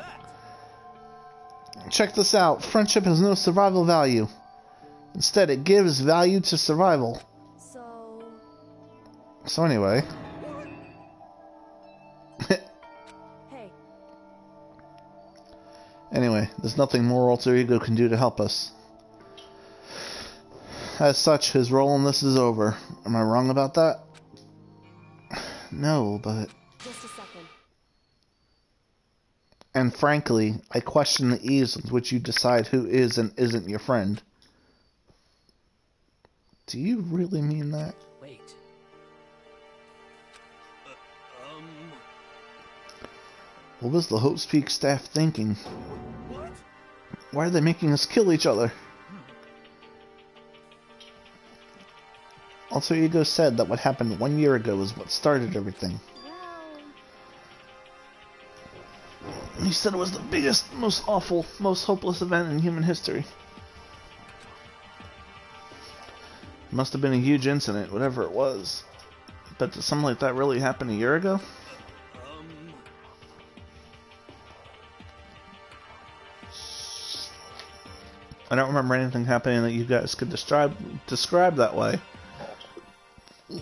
that? Check this out. Friendship has no survival value. Instead, it gives value to survival. So anyway. Hey. Anyway, there's nothing more Alter Ego can do to help us. As such, his role in this is over. Am I wrong about that? No, but... Just a second. And frankly, I question the ease with which you decide who is and isn't your friend. Do you really mean that? Wait. What was the Hope's Peak staff thinking? What? Why are they making us kill each other? Alter Ego said that what happened 1 year ago is what started everything. He said it was the biggest, most awful, most hopeless event in human history. It must have been a huge incident, whatever it was. But did something like that really happen a year ago? I don't remember anything happening that you guys could describe that way.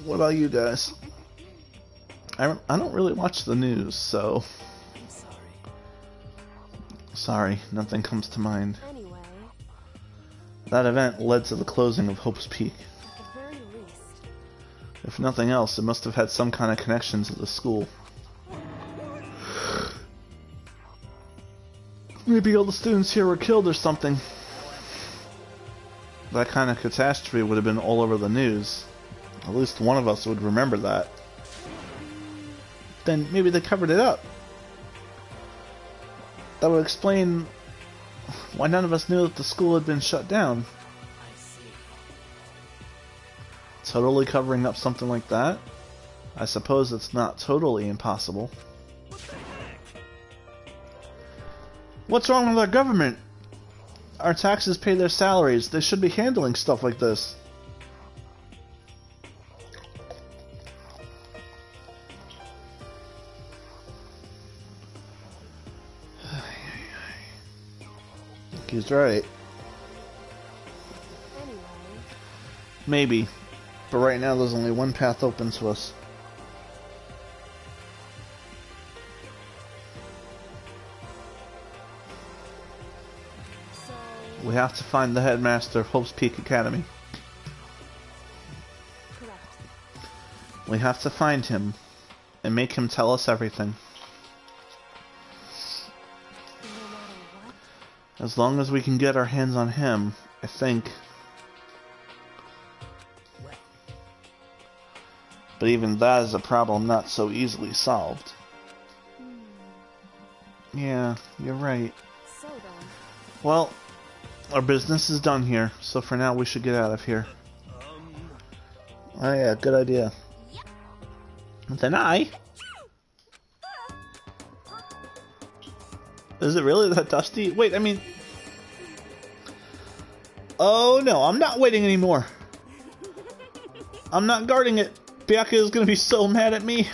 What about you guys? I don't really watch the news, so... I'm sorry. Sorry, nothing comes to mind. Anyway, That event led to the closing of Hope's Peak. at the very least. If nothing else, it must have had some kind of connection to the school. Maybe all the students here were killed or something. That kind of catastrophe would have been all over the news. At least one of us would remember that. Then maybe they covered it up. That would explain why none of us knew that the school had been shut down. I see. Totally covering up something like that? I suppose it's not totally impossible. What the heck? What's wrong with our government? Our taxes pay their salaries. They should be handling stuff like this. He's right. Anyway, Maybe. But right now there's only one path open to us. so We have to find the headmaster of Hope's Peak Academy. correct. We have to find him and make him tell us everything. No matter what. As long as we can get our hands on him, I think. But even that is a problem not so easily solved. Yeah, you're right. So then, Well, our business is done here, so for now we should get out of here. Oh yeah, good idea. Then Is it really that dusty? Wait, I mean... Oh no, I'm not waiting anymore. I'm not guarding it. Pika is gonna be so mad at me.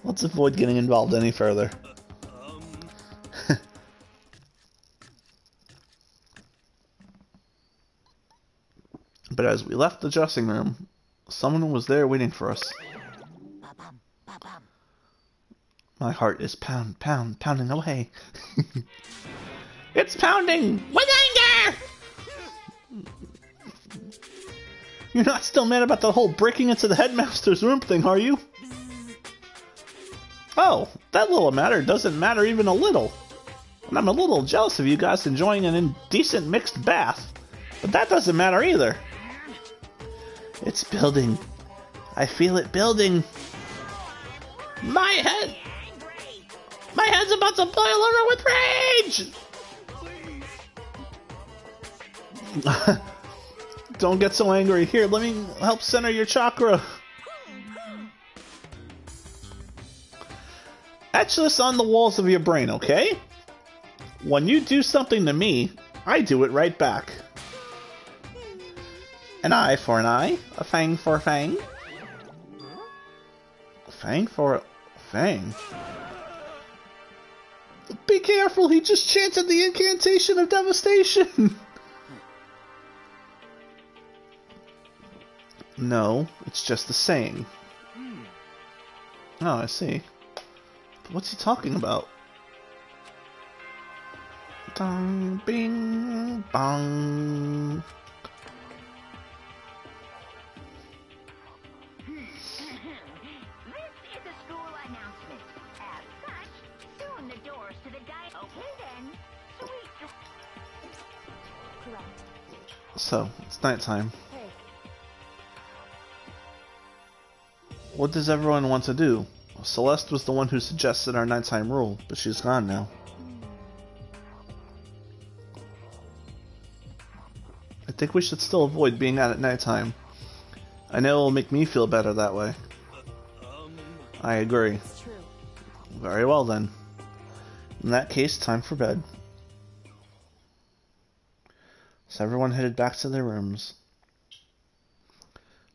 Let's avoid getting involved any further. But as we left the dressing room, someone was there waiting for us. My heart is pounding away. It's pounding with anger! You're not still mad about the whole breaking into the headmaster's room thing, are you? Oh, that little matter doesn't matter even a little. And I'm a little jealous of you guys enjoying an indecent mixed bath. But that doesn't matter either. It's building. I feel it building. My head's about to boil over with rage! Don't get so angry. Here, let me help center your chakra. Etch this on the walls of your brain, okay? When you do something to me, I do it right back. An eye for an eye, a fang for a fang. A fang for a fang? Be careful, he just chanted the incantation of devastation! No, it's just a saying. Oh, I see. What's he talking about? Dong, bing, bong. This is a school announcement. As such, soon the doors to the Okay then. Sweet. Correct. So, it's nighttime. Hey, What does everyone want to do? Celeste was the one who suggested our nighttime rule, but she's gone now. I think we should still avoid being out at nighttime. I know it will make me feel better that way. I agree. it's true. Very well then. In that case, time for bed. So everyone headed back to their rooms.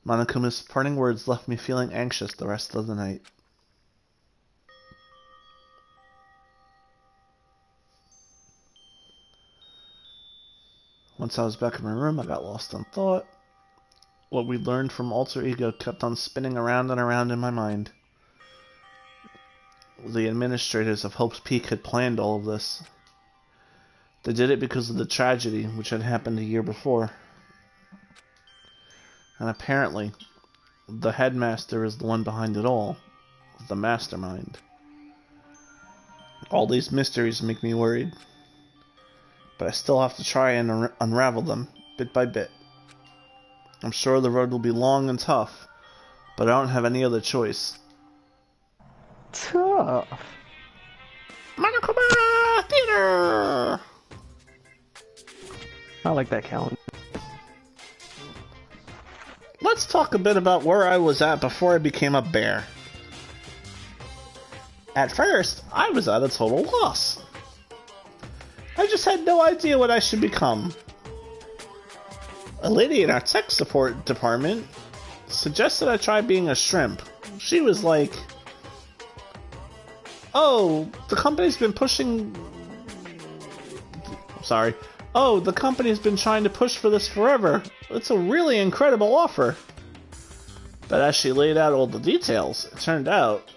Monokuma's parting words left me feeling anxious the rest of the night. Once I was back in my room, I got lost in thought. What we learned from Alter Ego kept on spinning around and around in my mind. The administrators of Hope's Peak had planned all of this. They did it because of the tragedy which had happened a year before. And apparently, the headmaster is the one behind it all. The mastermind. All these mysteries make me worried. But I still have to try and unravel them, bit by bit. I'm sure the road will be long and tough, but I don't have any other choice. Tough. Monokuma Theater! I like that calendar. Let's talk a bit about where I was at before I became a bear. At first, I was at a total loss. I just had no idea what I should become. A lady in our tech support department suggested I try being a shrimp. She was like, "Oh, the company's been pushing... Sorry. Oh, the company's been trying to push for this forever. It's a really incredible offer." But as she laid out all the details, it turned out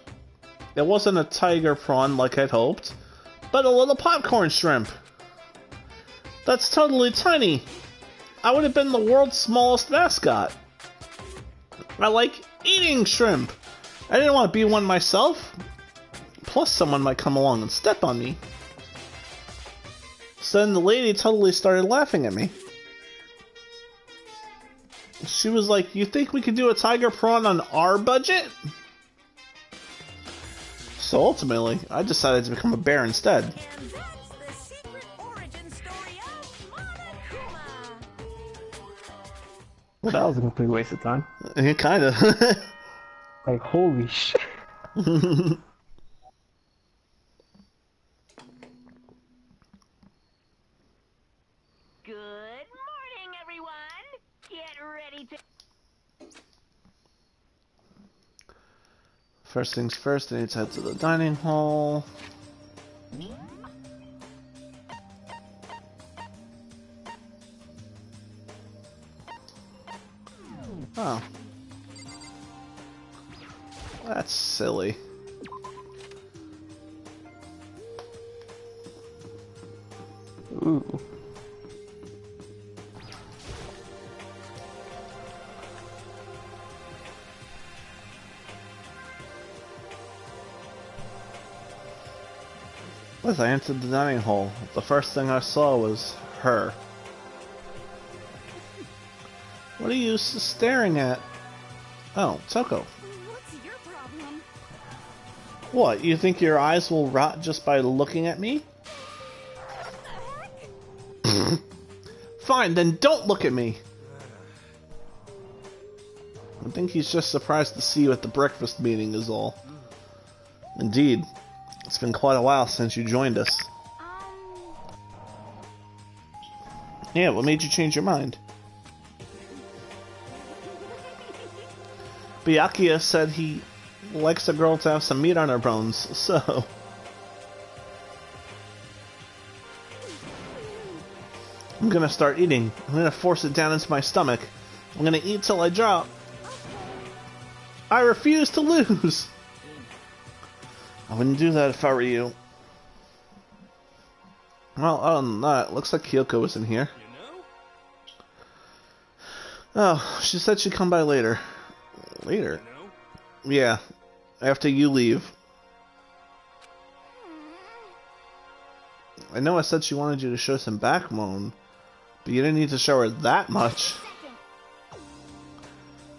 it wasn't a tiger prawn like I'd hoped, but a little popcorn shrimp. That's totally tiny. I would have been the world's smallest mascot. I like eating shrimp. I didn't want to be one myself. Plus, someone might come along and step on me. So then the lady totally started laughing at me. She was like, "You think we could do a tiger prawn on our budget?" So ultimately, I decided to become a bear instead. And that's the secret origin story of Monokuma. Well, that was a complete waste of time. Kinda. Like, holy shit. Good morning, everyone. Get ready to... First things first, I need to head to the dining hall. Oh. That's silly. Ooh. As I entered the dining hall, the first thing I saw was her. What are you staring at? Oh, Toko. What's your problem? What, you think your eyes will rot just by looking at me? Fine, then don't look at me! I think he's just surprised to see you at the breakfast meeting is all. Indeed. It's been quite a while since you joined us. Yeah, what made you change your mind? Byakuya said he likes a girl to have some meat on her bones, so... I'm gonna start eating. I'm gonna force it down into my stomach. I'm gonna eat till I drop. I refuse to lose! I wouldn't do that if I were you. Well, other than that, looks like Kyoko was in here. Oh, she said she'd come by later. Later? Yeah, after you leave. I know I said she wanted you to show some backbone, but you didn't need to show her that much.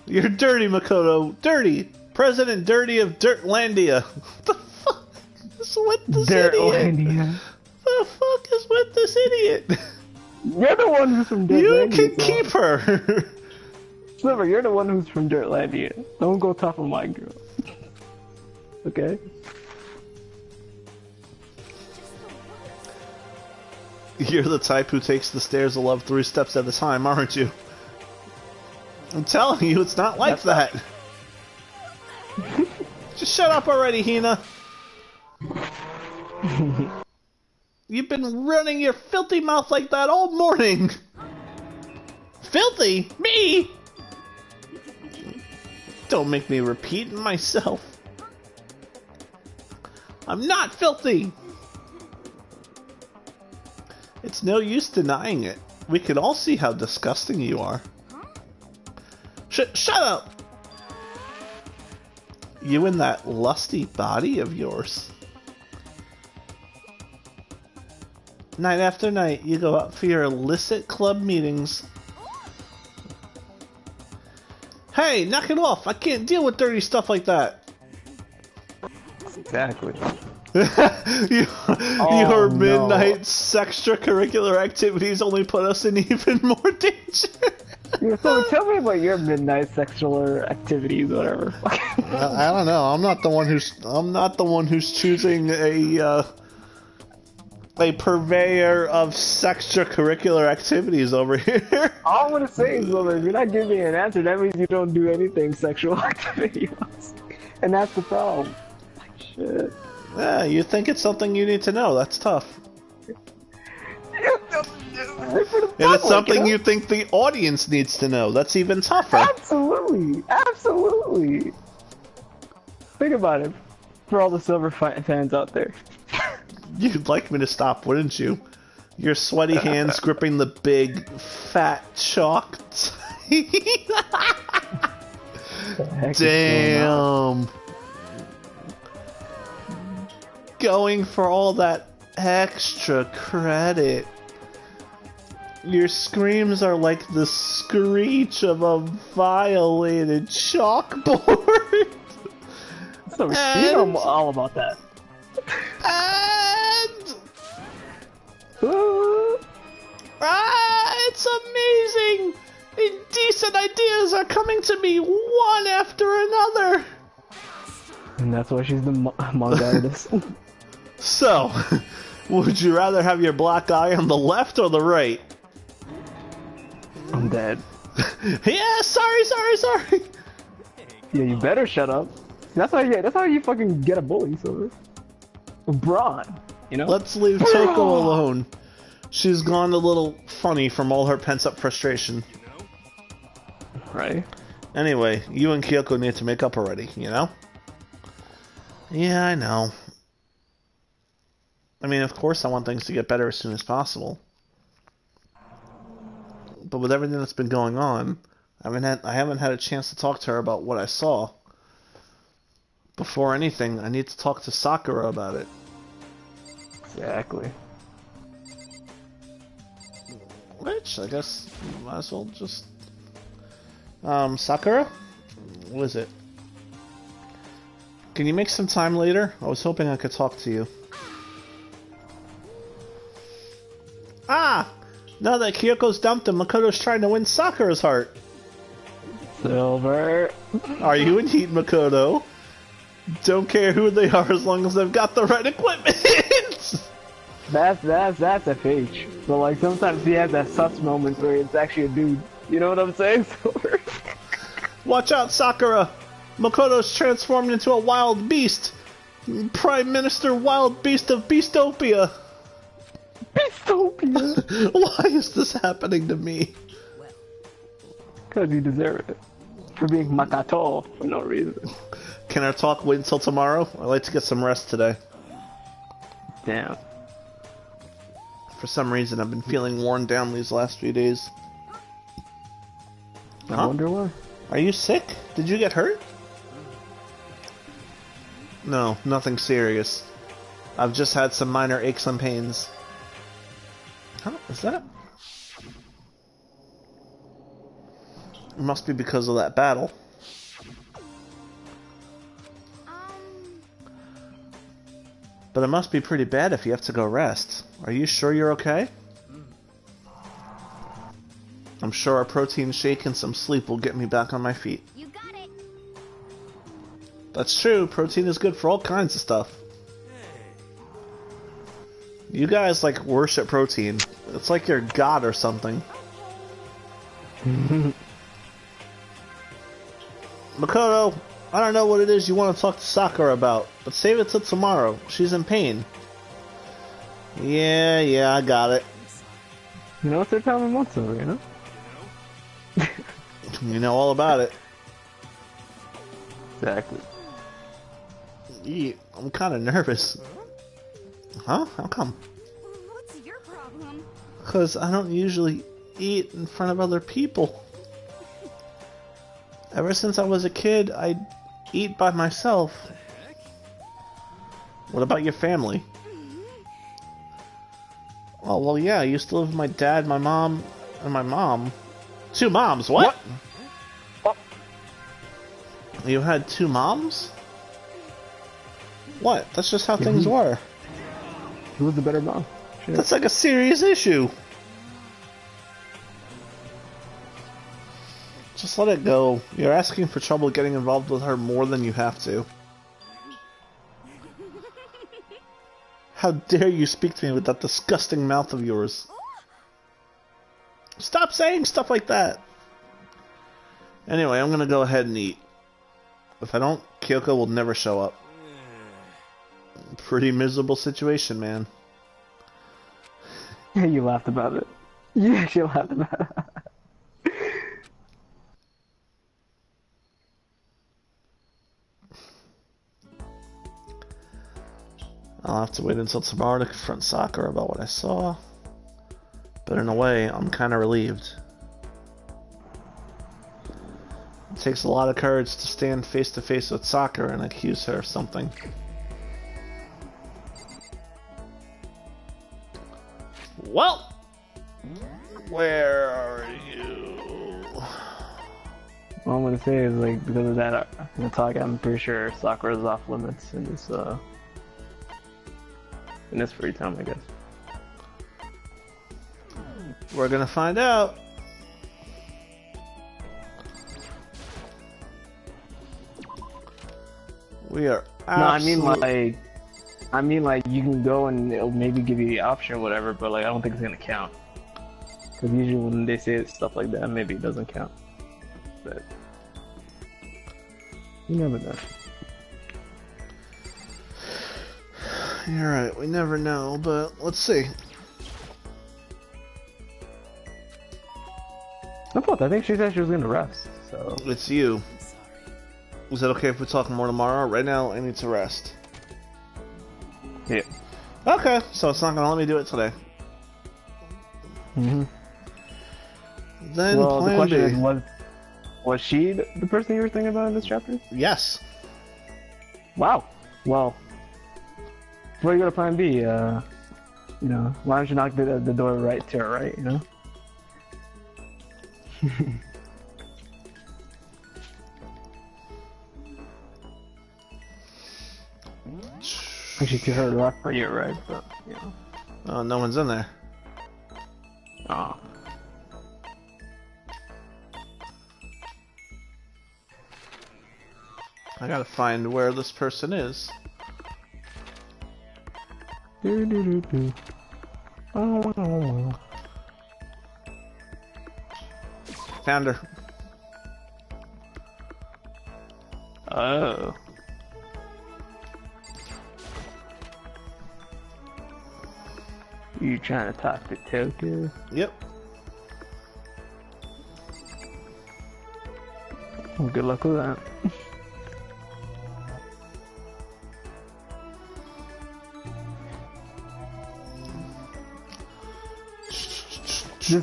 You're dirty, Makoto. Dirty! President Dirty of Dirtlandia. What the fuck is with this idiot? Dirtlandia. What the fuck is with this idiot? You're the one who's from Dirtlandia. You can keep her. Sliver, you're the one who's from Dirtlandia. Don't go tough on my girl. Okay? You're the type who takes the stairs of love 3 steps at a time, aren't you? I'm telling you, it's not like that. Just shut up already, Hina. You've been running your filthy mouth like that all morning. Filthy? Me? Don't make me repeat myself. I'm not filthy. It's no use denying it. We can all see how disgusting you are. Shut up! You and that lusty body of yours. Night after night, you go out for your illicit club meetings. Hey, knock it off! I can't deal with dirty stuff like that! Exactly. Your midnight extracurricular activities only put us in even more danger. Yeah, so tell me about your midnight sexual activities, whatever. I don't know. I'm not the one who's choosing a purveyor of extracurricular activities over here. All I'm gonna say is, well, if you're not giving me an answer, that means you don't do anything sexual activity-wise. And that's the problem. Shit. Yeah, you think it's something you need to know. That's tough. And it's something you think the audience needs to know. That's even tougher. Absolutely. Absolutely. Think about it. For all the Silver fans out there. You'd like me to stop, wouldn't you? Your sweaty hands gripping the big, fat chalk. Damn. Going for all that extra credit. Your screams are like the screech of a violated chalkboard. So you know all about that. And it's amazing! Indecent ideas are coming to me one after another. And that's why she's the manga artist. So, would you rather have your black eye on the left or the right? I'm dead. Yeah, sorry. Yeah, you better shut up. That's how you fucking get a bully, so Braun, you know? Let's leave Toko alone. She's gone a little funny from all her pent-up frustration. Right. Anyway, you and Kyoko need to make up already, you know? Yeah, I know. I mean, of course I want things to get better as soon as possible. But with everything that's been going on, I haven't had a chance to talk to her about what I saw. Before anything, I need to talk to Sakura about it. Exactly. Which, I guess, might as well just... Sakura? What is it? Can you make some time later? I was hoping I could talk to you. Ah! Now that Kyoko's dumped him, Makoto's trying to win Sakura's heart. Silver. Are you in heat, Makoto? Don't care who they are as long as they've got the right equipment! That's FH. But like sometimes he has that sus moment where it's actually a dude. You know what I'm saying, Silver? Watch out, Sakura! Makoto's transformed into a wild beast! Prime Minister Wild Beast of Beastopia! Beastopia! Why is this happening to me? Because you deserve it. For being Makato for no reason. Can our talk wait until tomorrow? I'd like to get some rest today. Damn. For some reason, I've been feeling worn down these last few days. I wonder why. Are you sick? Did you get hurt? No, nothing serious. I've just had some minor aches and pains. Huh? Is that? It must be because of that battle. But it must be pretty bad if you have to go rest. Are you sure you're okay? I'm sure a protein shake and some sleep will get me back on my feet. You got it. That's true, protein is good for all kinds of stuff. You guys like worship protein. It's like you're God or something. Makoto, I don't know what it is you want to talk to Sakura about, but save it till tomorrow. She's in pain. Yeah, I got it. You know what they're telling me once over, you know? You know all about it. Exactly. I'm kind of nervous. Huh? How come? What's your problem? Because I don't usually eat in front of other people. Ever since I was a kid, I'd eat by myself. What about your family? Oh, well, yeah, I used to live with my dad, my mom, and my mom. 2 moms, what? You had 2 moms? What? That's just how things were. Who was the better mom? Shit. That's like a serious issue. Just let it go. You're asking for trouble getting involved with her more than you have to. How dare you speak to me with that disgusting mouth of yours? Stop saying stuff like that! Anyway, I'm gonna go ahead and eat. If I don't, Kyoko will never show up. Pretty miserable situation, man. You laughed about it. You actually laughed about it. I'll have to wait until tomorrow to confront Sakura about what I saw. But in a way, I'm kind of relieved. It takes a lot of courage to stand face to face with Sakura and accuse her of something. Well, where are you? All I'm gonna say is, like, because of that talk, I'm pretty sure Sakura's off limits in this free time, I guess. We're gonna find out. We are absolutely... No, I mean like you can go and it'll maybe give you the option or whatever, but like I don't think it's gonna count. Because usually when they say stuff like that, maybe it doesn't count. But you never know. You're right, we never know, but let's see. No fault. I think she said she was gonna rest. So It's you. Is it okay if we talk more tomorrow? Right now, I need to rest. yeah. Okay, so it's not gonna let me do it today. Mm-hmm. Then Well, the plan question B. is, was she the person you were thinking about in this chapter? Yes. Wow. Well, before you go to plan B, You know, why don't you knock the door right to her right, you know? Actually, to her left, but you're right, but, you know. Oh, no one's in there. Oh. I gotta find where this person is. Oh. Found her. Oh. You trying to talk to Tokyo? Yep. Well, good luck with that.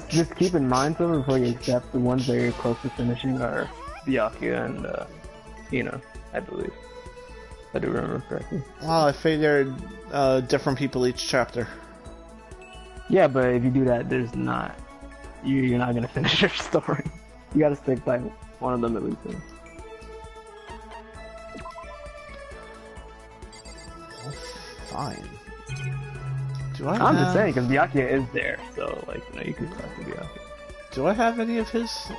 Just keep in mind, so before you accept, the ones that you're close to finishing are Byakuya and Hina, I believe. If I do remember correctly. Well, I figured different people each chapter. Yeah, but if you do that, there's not... You're not gonna finish your story. You gotta stick by one of them at least. Oh, fine. Do I I'm have... just saying, because Byakuya is there, so, like, you know, you can talk to Byakuya. Do I have any of his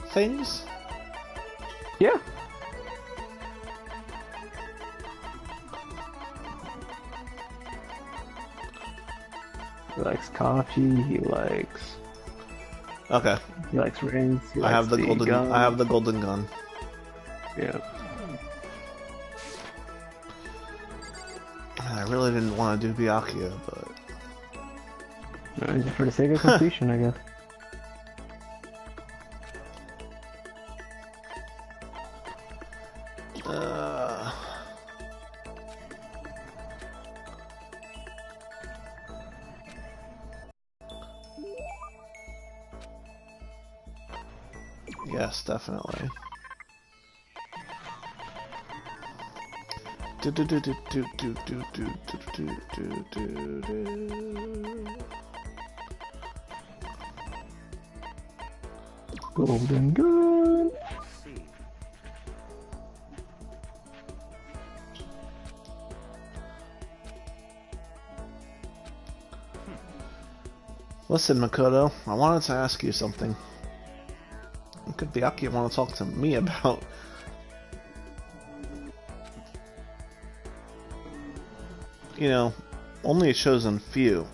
things? Yeah. He likes coffee, he likes Okay. rings, he I likes have the golden gun. I have the golden gun. Yeah. I really didn't want to do Byakuya, but Just for the sake of completion, I guess. yes, definitely. Do do do do do do do do do do do do. Golden gun. Listen, Makoto, I wanted to ask you something. Could Byakuya want to talk to me about? You know, only a chosen few,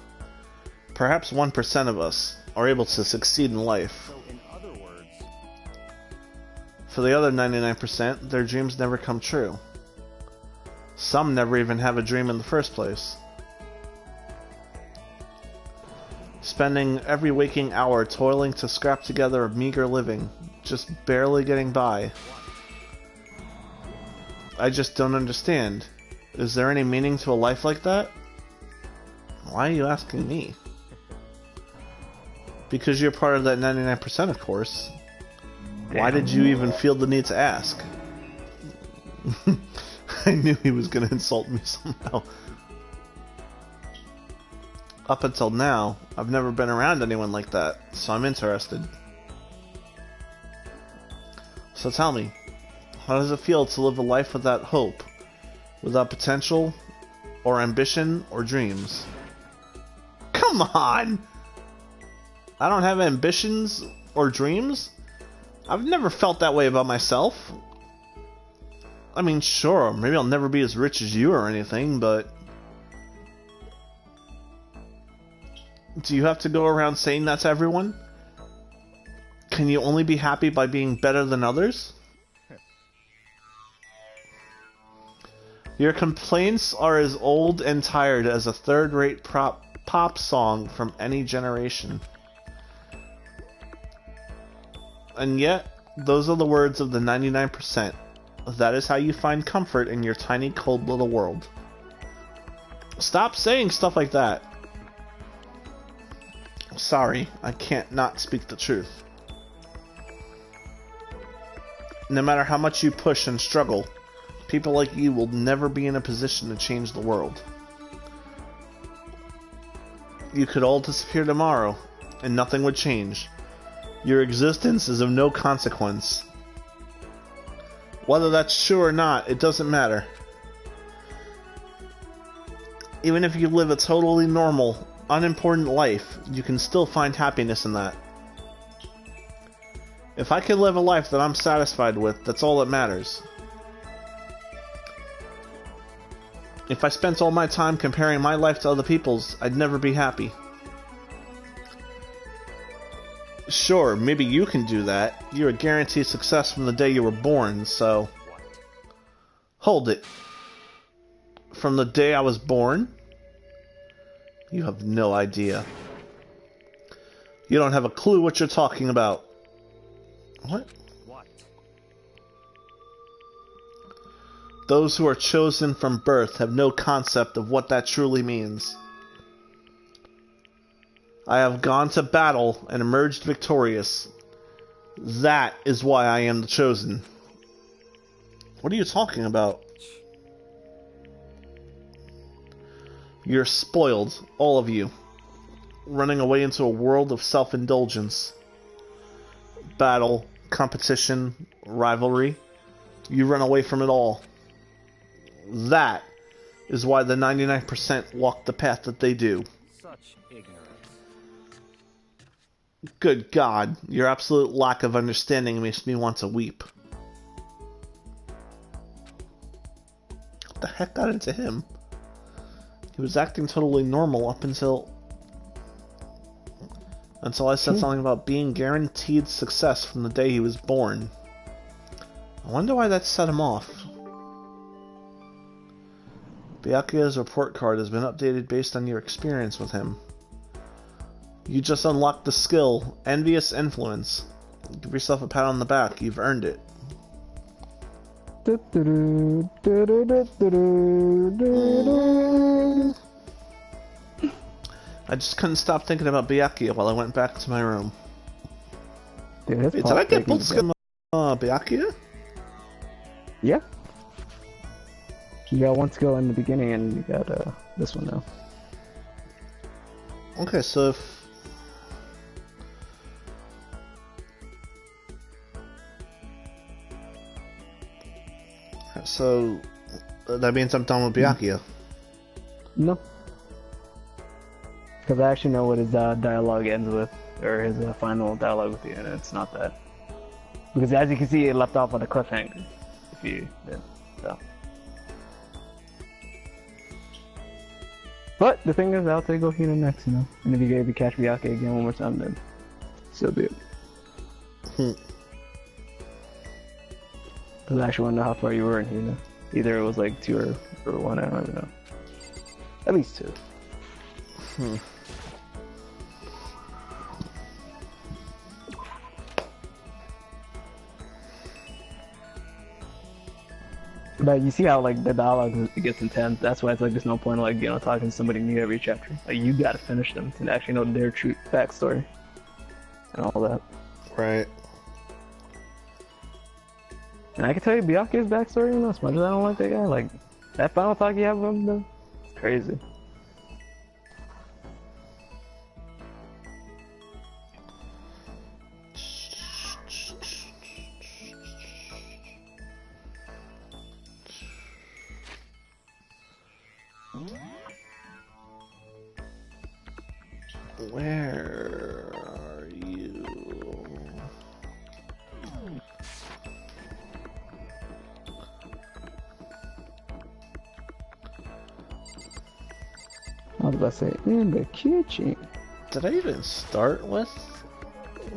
perhaps 1% of us, are able to succeed in life. So, in other words, For the other 99%, their dreams never come true. Some never even have a dream in the first place. Spending every waking hour toiling to scrap together a meager living, just barely getting by. I just don't understand. Is there any meaning to a life like that? Why are you asking me? Because you're part of that 99%, of course. Why did you even feel the need to ask? I knew he was going to insult me somehow. Up until now, I've never been around anyone like that, so I'm interested. So tell me, how does it feel to live a life without hope, without potential, or ambition, or dreams? Come on! I don't have ambitions or dreams? I've never felt that way about myself. I mean, sure, maybe I'll never be as rich as you or anything, but... Do you have to go around saying that to everyone? Can you only be happy by being better than others? Your complaints are as old and tired as a third-rate pop song from any generation. And yet, those are the words of the 99%. That is how you find comfort in your tiny, cold little world. Stop saying stuff like that. Sorry, I can't not speak the truth. No matter how much you push and struggle, people like you will never be in a position to change the world. You could all disappear tomorrow, and nothing would change. Your existence is of no consequence. Whether that's true or not, it doesn't matter. Even if you live a totally normal, unimportant life, you can still find happiness in that. If I could live a life that I'm satisfied with, that's all that matters. If I spent all my time comparing my life to other people's, I'd never be happy. Sure, maybe you can do that. You're a guaranteed success from the day you were born, so... Hold it. From the day I was born? You have no idea. You don't have a clue what you're talking about. What? Those who are chosen from birth have no concept of what that truly means. I have gone to battle and emerged victorious. That is why I am the chosen. What are you talking about? You're spoiled, all of you. Running away into a world of self-indulgence. Battle, competition, rivalry. You run away from it all. That is why the 99% walk the path that they do. Such ignorance. Good God, your absolute lack of understanding makes me want to weep. What the heck got into him? He was acting totally normal up until I said something about being guaranteed success from the day he was born. I wonder why that set him off. Byakuya's report card has been updated based on your experience with him. You just unlocked the skill, Envious Influence. Give yourself a pat on the back, you've earned it. I just couldn't stop thinking about Byakuya while I went back to my room. Dude, Wait, did I get both skins Byakuya? Yeah. You got one skill in the beginning and you got this one now. Okay, so if... So, that means I'm done with Byakuya. No. Because I actually know what his dialogue ends with, or his final dialogue with you, and it's not that. Because as you can see, it left off on a cliffhanger. If you did, so. But the thing is, I'll take Gohina next, you know. And if you catch Byakuya again one more time, then so be it. Because I actually want to know how far you were in Hina. Either it was like 2 or 1, I don't even know. At least 2. But you see how like the dialogue gets intense. That's why it's like there's no point like talking to somebody new every chapter. Like you gotta finish them to actually know their true backstory and all that. Right. And I can tell you Byakuya's backstory, as much as I don't like that guy, like that final talk you have with him though, it's crazy. Where are you? I was about to say, in the kitchen. Did I even start with,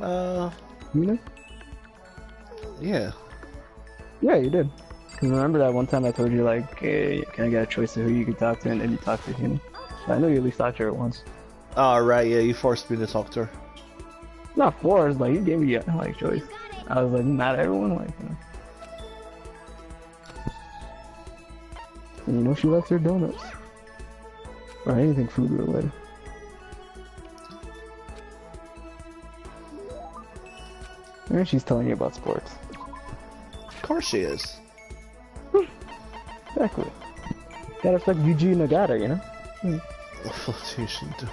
Hina? Yeah. Yeah, you did. Cause remember that one time I told you like, hey, can I get a choice of who you could talk to, and then you talked to Hina. I know you at least talked to her once. Oh, right, yeah, you forced me to talk to her. Not forced, like you gave me a like choice. I was like, not everyone, like, And she likes her donuts. Or anything food related. And she's telling you about sports. Of course she is. Exactly. Gotta affect Yuji Nagata, What you should do.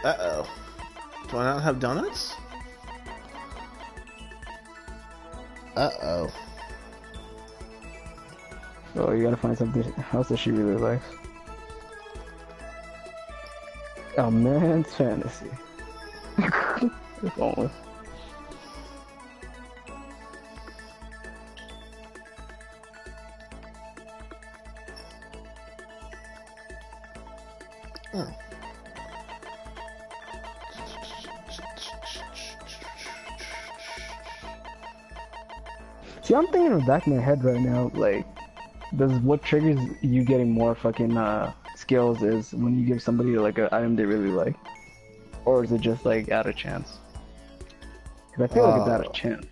Uh-oh. Do I not have donuts? Uh-oh. Oh, you gotta find something else that she really likes. A man's fantasy. If only. Oh. See, I'm thinking in the back of my head right now, like, does what triggers you getting more fucking skills is when you give somebody like an item they really like, or is it just like out of chance? Because I feel like it's out of chance.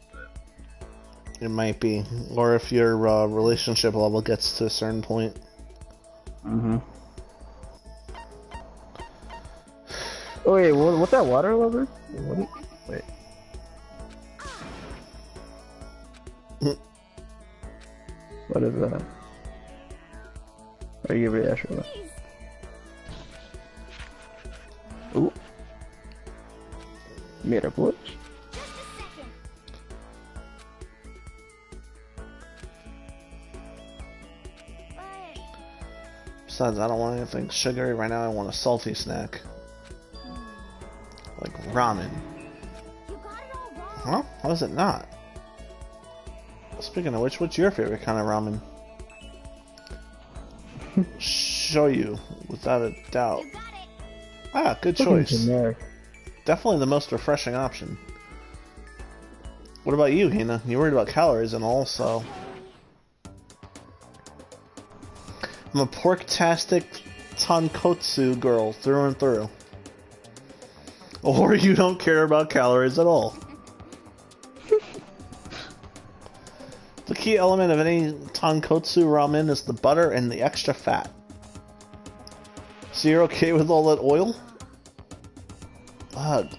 It might be, or if your relationship level gets to a certain point. Mm-hmm. Oh wait, what's that water level? Wait. What is that? Or you give it an extra one? Ooh. Made a glitch. Besides, I don't want anything sugary right now. I want a salty snack. Like ramen. Huh? How is it not? Speaking of which, what's your favorite kind of ramen? Show you, without a doubt. Ah, good choice. Generic. Definitely the most refreshing option. What about you, Hina? You're worried about calories and all, so... I'm a pork-tastic tonkotsu girl through and through. Or you don't care about calories at all. The key element of any tonkotsu ramen is the butter and the extra fat. So you're okay with all that oil?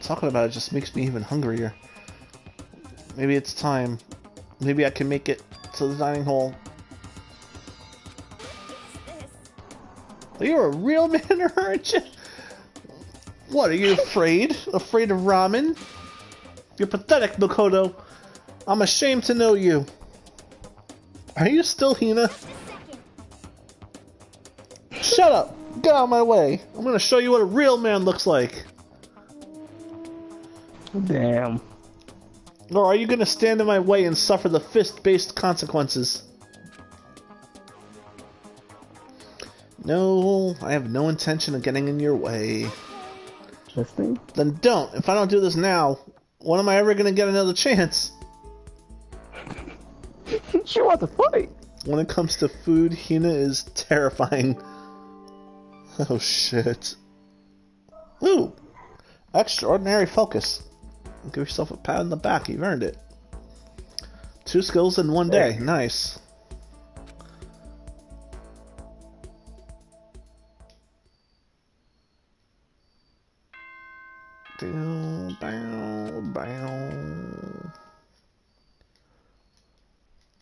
Talking about it just makes me even hungrier. Maybe it's time. Maybe I can make it to the dining hall. You're a real man, aren't you? What, are you afraid? Afraid of ramen? You're pathetic, Makoto. I'm ashamed to know you. Are you still Hina? Shut up! Get out of my way! I'm gonna show you what a real man looks like! Damn. Or are you gonna stand in my way and suffer the fist-based consequences? No, I have no intention of getting in your way. Interesting. Then don't! If I don't do this now, when am I ever gonna get another chance? She wants to fight. When it comes to food, Hina is terrifying. Oh shit. Ooh! Extraordinary focus. Give yourself a pat on the back, you've earned it. 2 skills in 1 day, nice. Bow, bow, bow.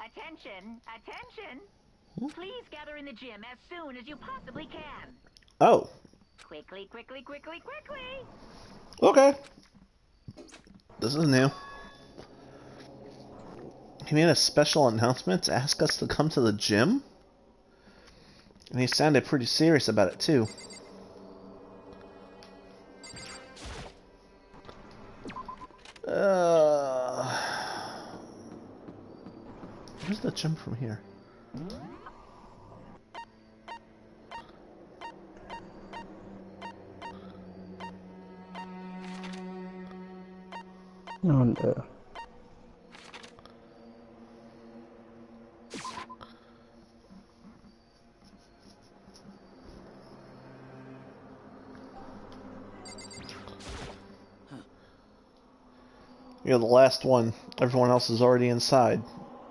Attention, attention! Please gather in the gym as soon as you possibly can. Oh. Quickly, quickly, quickly, quickly! Okay. This is new. He made a special announcement to ask us to come to the gym? And he sounded pretty serious about it, too. Where's the gym from here? And, You're the last one. Everyone else is already inside.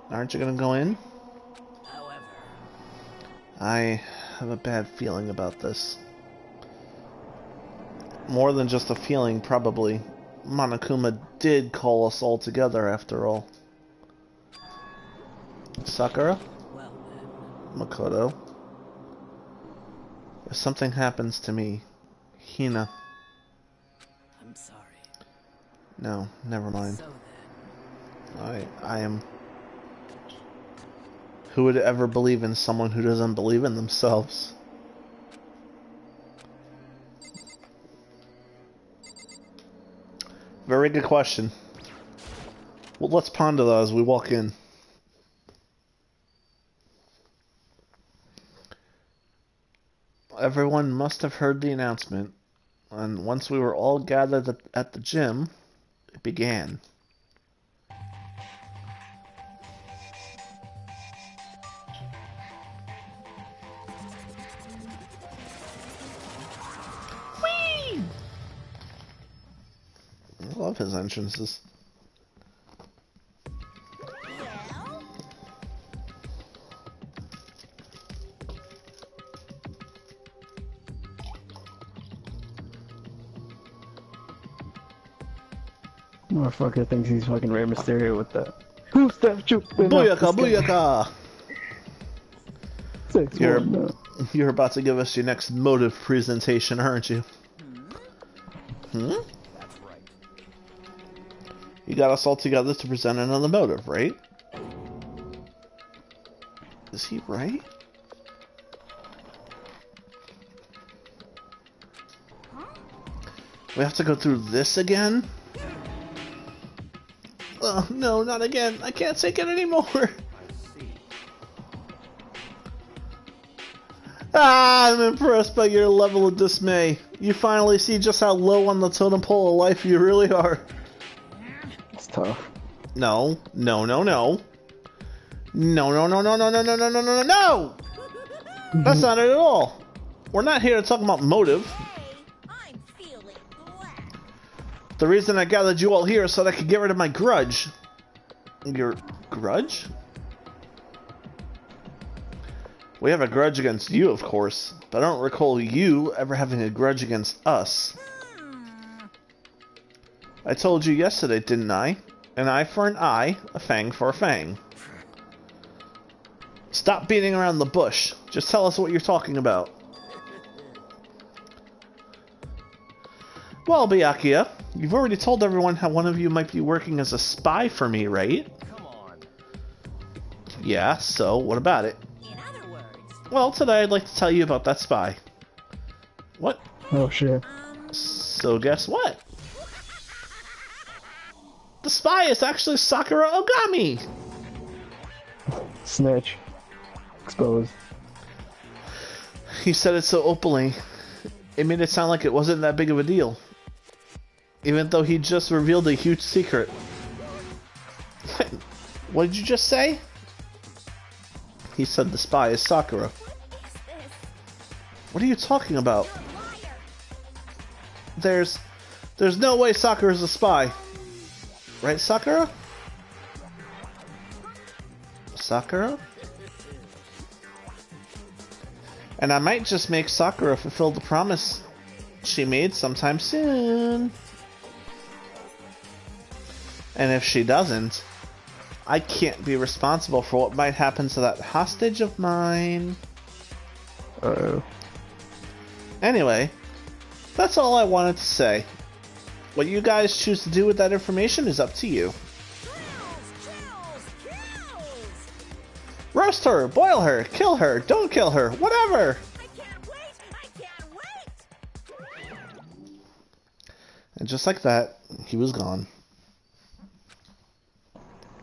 Aren't you gonna go in? However, I have a bad feeling about this. More than just a feeling, probably. Monokuma did call us all together, after all. Sakura? well then. Makoto. If something happens to me, Hina, No, never mind. So I am... Who would ever believe in someone who doesn't believe in themselves? Very good question. Well, let's ponder that as we walk in. Everyone must have heard the announcement, and once we were all gathered at the gym, it began. Whee! I love his entrances. Motherfucker thinks he's fucking Rey Mysterio with that. Who's that jumping Booyaka, booyaka! You're, No. you're about to give us your next motive presentation, aren't you? Hmm? that's right. You got us all together to present another motive, right? Is he right? We have to go through this again? Oh, no, not again. I can't take it anymore. I see. Ah, I'm impressed by your level of dismay. You finally see just how low on the totem pole of life you really are. It's tough. No, no, no, no. No, no, no, no, no, no, no, no, no, no, no! That's not it at all. We're not here to talk about motive. I'm feeling black. The reason I gathered you all here is so that I could get rid of my grudge. Your grudge? We have a grudge against you, of course, but I don't recall you ever having a grudge against us. I told you yesterday, didn't I? An eye for an eye, a fang for a fang. Stop beating around the bush. Just tell us what you're talking about. Well, Byakuya, you've already told everyone how one of you might be working as a spy for me, right? Come on. Yeah, so what about it? In other words, Well, today I'd like to tell you about that spy. What? Oh shit. So guess what? The spy is actually Sakura Ogami! Snitch. Exposed. He said it so openly. It made it sound like it wasn't that big of a deal. Even though he just revealed a huge secret. What did you just say? He said the spy is Sakura. What are you talking about? There's no way Sakura's a spy. Right, Sakura? Sakura? And I might just make Sakura fulfill the promise she made sometime soon. And if she doesn't, I can't be responsible for what might happen to that hostage of mine. Uh-oh. Anyway, that's all I wanted to say. What you guys choose to do with that information is up to you. Roast her, boil her, kill her, don't kill her, whatever! I can't wait! I can't wait! And just like that, he was gone.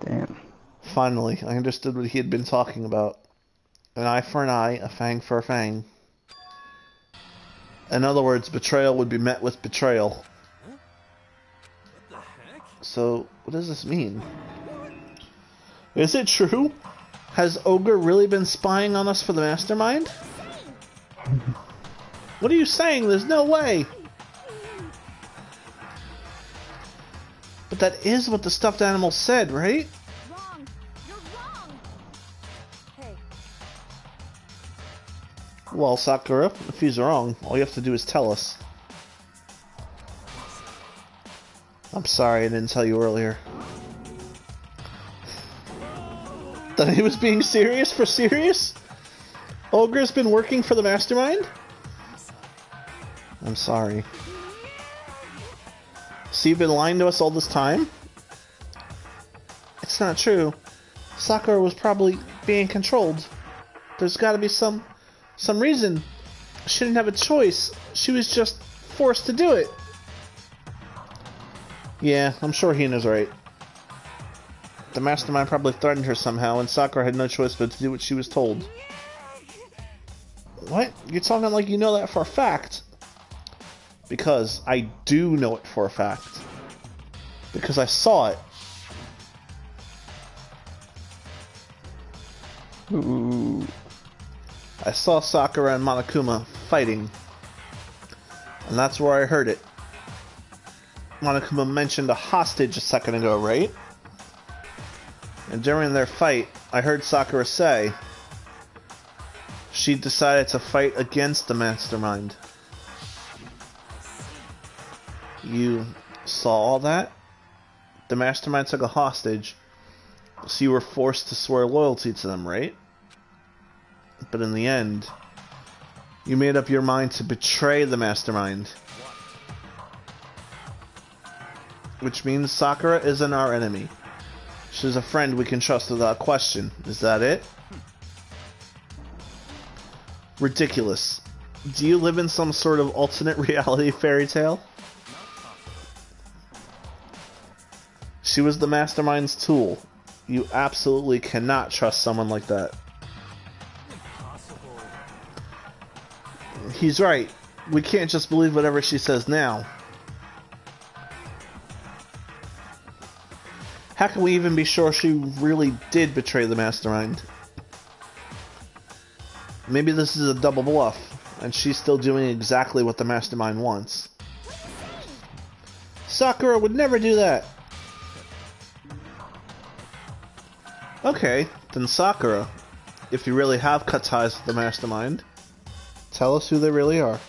Damn. Finally, I understood what he had been talking about. An eye for an eye, a fang for a fang. In other words, betrayal would be met with betrayal. What the heck? So, what does this mean? Is it true? Has Ogre really been spying on us for the mastermind? What are you saying? There's no way! But that is what the stuffed animal said, right? Wrong! You're wrong! Hey, Well, Sakura, if he's wrong, all you have to do is tell us. I'm sorry I didn't tell you earlier. That he was being serious for serious? Ogre's been working for the mastermind? I'm sorry. So you've been lying to us all this time? It's not true. Sakura was probably being controlled. There's gotta be some reason. She didn't have a choice. She was just forced to do it. Yeah, I'm sure Hina's right. The mastermind probably threatened her somehow, and Sakura had no choice but to do what she was told. What? You're talking like you know that for a fact. Because I do know it for a fact. Because I saw it. Ooh. I saw Sakura and Monokuma fighting. And that's where I heard it. Monokuma mentioned a hostage a second ago, right? And during their fight, I heard Sakura say she decided to fight against the mastermind. You saw all that? The mastermind took a hostage, so you were forced to swear loyalty to them, right? But in the end, you made up your mind to betray the mastermind. Which means Sakura isn't our enemy. She's a friend we can trust without question. Is that it? Ridiculous. Do you live in some sort of alternate reality fairy tale? She was the mastermind's tool. You absolutely cannot trust someone like that. He's right. We can't just believe whatever she says now. How can we even be sure she really did betray the mastermind? Maybe this is a double bluff, and she's still doing exactly what the mastermind wants. Sakura would never do that! Okay, then Sakura, if you really have cut ties with the mastermind, tell us who they really are.